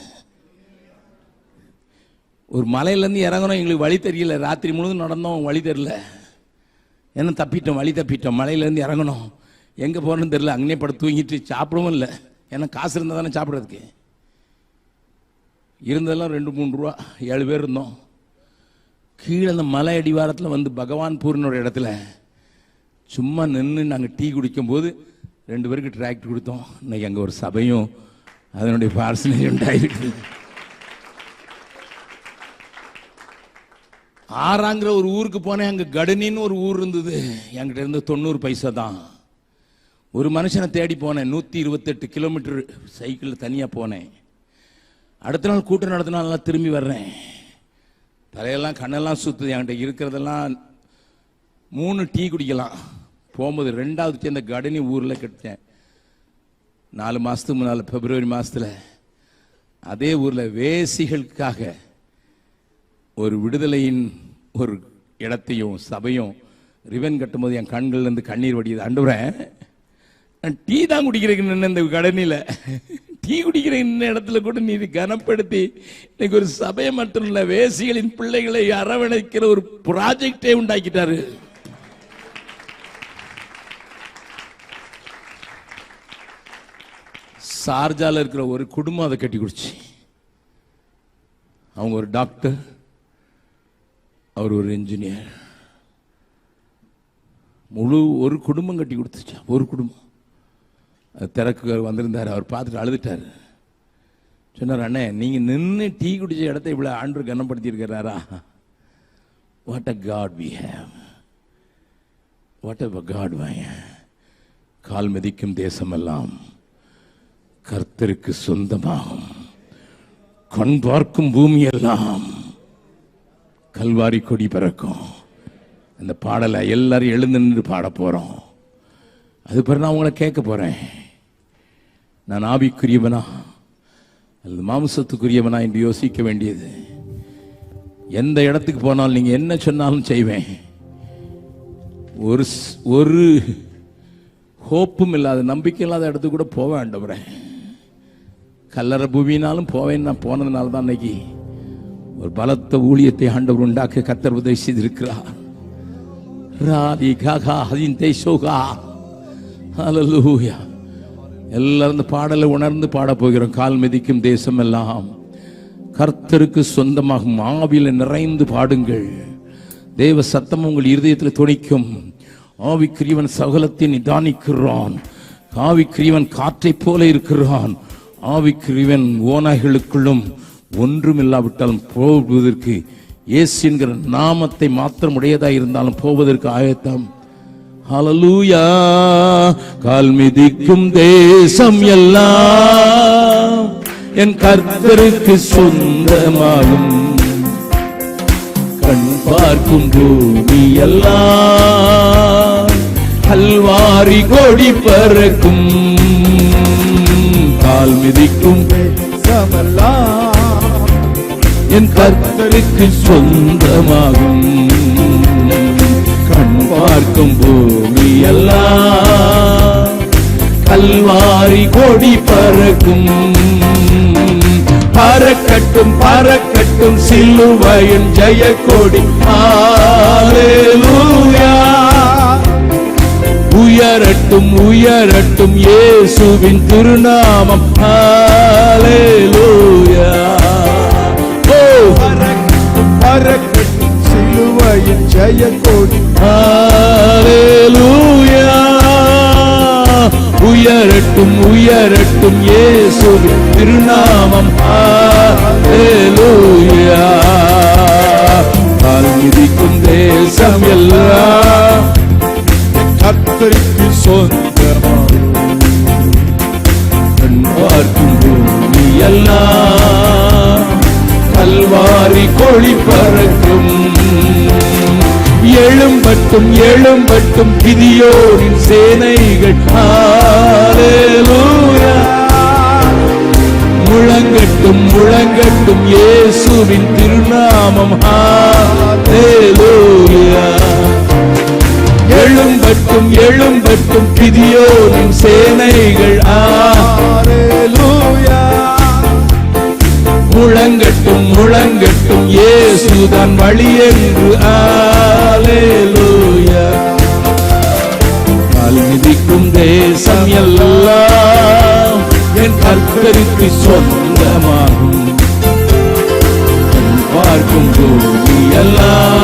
ஒரு மலையிலேருந்து இறங்கணும், எங்களுக்கு வழி தெரியல, ராத்திரி முழுதும் நடந்தோம், வழி தெரியல, ஏன்னா வழி தப்பிட்டோம். மலையிலேருந்து இறங்கணும், எங்கே போகணும்னு தெரியல, அங்கேயே படம் தூங்கிட்டு சாப்பிடவும் இல்லை, ஏன்னா காசு இருந்தால் தானே சாப்பிட்றதுக்கு. இருந்ததெல்லாம் 2-3 ரூபா, 7 பேர் இருந்தோம். கீழே அந்த மலை அடிவாரத்தில் வந்து பகவான்பூர்னு ஒரு இடத்துல சும்மா நின்று நாங்கள் டீ குடிக்கும் போது 2 பேருக்கு டிராக்ட் கொடுத்தோம். இன்னைக்கு அங்கே ஒரு சபையும் அதனுடைய பார்சனேஜ் உண்டாயிருக்கு. ஆறாங்கிற ஒரு ஊருக்கு போனேன். அங்கே கடனின்னு ஒரு ஊர் இருந்தது. என்கிட்ட இருந்து 90 பைசா தான். ஒரு மனுஷனை தேடி போனேன். 128 கிலோமீட்டர் சைக்கிளில் தனியாக போனேன். அடுத்த நாள் கூட்டம் நடத்தினாலாம் திரும்பி வர்றேன். தலையெல்லாம் கண்ணெல்லாம் சுற்றுது. என்கிட்ட இருக்கிறதெல்லாம் 3 டீ குடிக்கலாம். போகும்போது 2வது சேர்ந்த கடனி ஊரில் கட்டினேன். 4 மாதத்துக்கு முன்னால் பிப்ரவரி மாதத்தில் அதே ஊரில் வேசிகளுக்காக ஒரு விடுதலையின் ஒரு இடத்தையும் சபையும் ரிவன் கட்டும்போது என் கண்கள்லேருந்து கண்ணீர் வடியுது. ஆண்டவரே, நான் டீ தான் குடிக்கிறேன். இந்த கடனில் டீ குடிக்கிற இந்த இடத்துல கூட நீ கனப்படுத்தி இன்னைக்கு ஒரு சபையை மட்டும் இல்லை, வேசிகளின் பிள்ளைகளை அரவணைக்கிற ஒரு ப்ராஜெக்டே உண்டாக்கிட்டாரு. சார்ஜால இருக்கிற ஒரு குடும்பம் அதை கட்டி குடிச்சு. அவங்க ஒரு டாக்டர், அவர் ஒரு இன்ஜினியர். முழு ஒரு குடும்பம் கட்டி கொடுத்துச்சா. ஒரு குடும்பம். திறக்கு வந்திருந்தார். அவர் பார்த்துட்டு அழுதுட்டார். சொன்னார், அண்ணே நீங்க நின்று டீ குடிச்ச இடத்த இவ்வளவு ஆண்டு கனப்படுத்தி இருக்கிறாரா? What a God we have. What a God why. கால் மிதிக்கும் தேசமெல்லாம் கர்த்தருக்கு சொந்தமாகும். கண் பார்க்கும் பூமி எல்லாம் கல்வாரி கொடி பறக்கும். அந்த பாடலை எல்லாரும் எழுந்து நின்று பாட போறோம். அது பிறகு நான் உங்களை கேட்க போறேன், நான் ஆவிக்குரியவனா அல்லது மாம்சத்துக்குரியவனா என்று யோசிக்க வேண்டியது. எந்த இடத்துக்கு போனாலும் நீங்க என்ன சொன்னாலும் செய்வேன். ஒரு ஹோப்பும் இல்லாத நம்பிக்கை இல்லாத இடத்துக்கு கூட போக ஆண்டவரே. கல்லறை பூமினாலும் போவேன். நான் போனதுனால தான் இன்னைக்கு ஒரு பலத்த ஊழியத்தை ஆண்டவர் உண்டாக்க கர்த்தர் உதவி செய்திருக்கிறார். எல்லாரும் இந்த பாடலை உணர்ந்து பாட போகிறோம். கால் மிதிக்கும் தேசம் எல்லாம் கர்த்தருக்கு சொந்தமாகும். ஆவியில் நிறைந்து பாடுங்கள். தேவ சத்தம் உங்கள் இருதயத்தில் துணிக்கும். ஆவிக்குரியவன் சகலத்தை நிதானிக்கிறான். ஆவிக்குரியவன் காற்றை போல இருக்கிறான். ஆவிக்குரியவன் ஓநாய்களுக்குள்ளும் ஒன்றுமில்லாவிட்டாலும் போவதற்கு இயேசு என்கிற நாமத்தை மாத்திரம் உடையதாக இருந்தாலும் போவதற்கு ஆயத்தம். ஹல்லேலூயா. கால் மிதிக்கும் தேசம் எல்லாம் என் கர்த்தருக்கு சொந்தமாகும். கண் பார்க்கும் பூமி எல்லாம் கல்வாரி கொடி பறக்கும். கால் மிதிக்கும் என் கர்த்தருக்கு சொந்தமாகும். கண் பார்க்கும் பூமி எல்லாம் கல்வாரி கொடி பறக்கும். பறக்கட்டும் பறக்கட்டும் சிலுவையின் ஜெய கொடி. ஹல்லேலூயா. உயரட்டும் உயரட்டும் இயேசுவின் திருநாமம். ஹல்லேலூயா. ஓ பறக்கட்டும் பறக்கட்டும் சிலுவையின் ஜெய கொடி. ஹல்லேலூயா. உயரட்டும் உயரட்டும் இயேசுவின் திருநாமம். ஹல்லேலூயா. கால் மிதிக்கும் தேசம் எல்லாம் கர்த்தருக்கு சொந்தமாகும். கண் பார்க்கும் பூமி எல்லாம் கல்வாரி கொடி பறக்கும். எழும்பட்டும் எழும்பட்டும் கிதியோனின் சேனைகள். ஹல்லேலூயா. முழங்கட்டும் முழங்கட்டும் இயேசுவின் திருநாமம். ஹல்லேலூயா. எழும்பட்டும் எழும்பட்டும் கிதியோனின் சேனைகள். ஹல்லேலூயா. முழங்கட்டும் முழங்கட்டும் இயேசுதான் வழி என்று. ஹல்லேலூயா. கால் மிதிக்கும் தேசம் எல்லாம் என் கர்த்தருக்கு சொந்தமாகும். பார்க்கும் பூமி எல்லாம்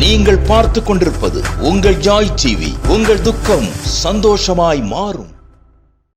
நீங்கள் பார்த்துக் கொண்டிருப்பது உங்கள் ஜாய் டிவி. உங்கள் துக்கம் சந்தோஷமாய் மாறும்.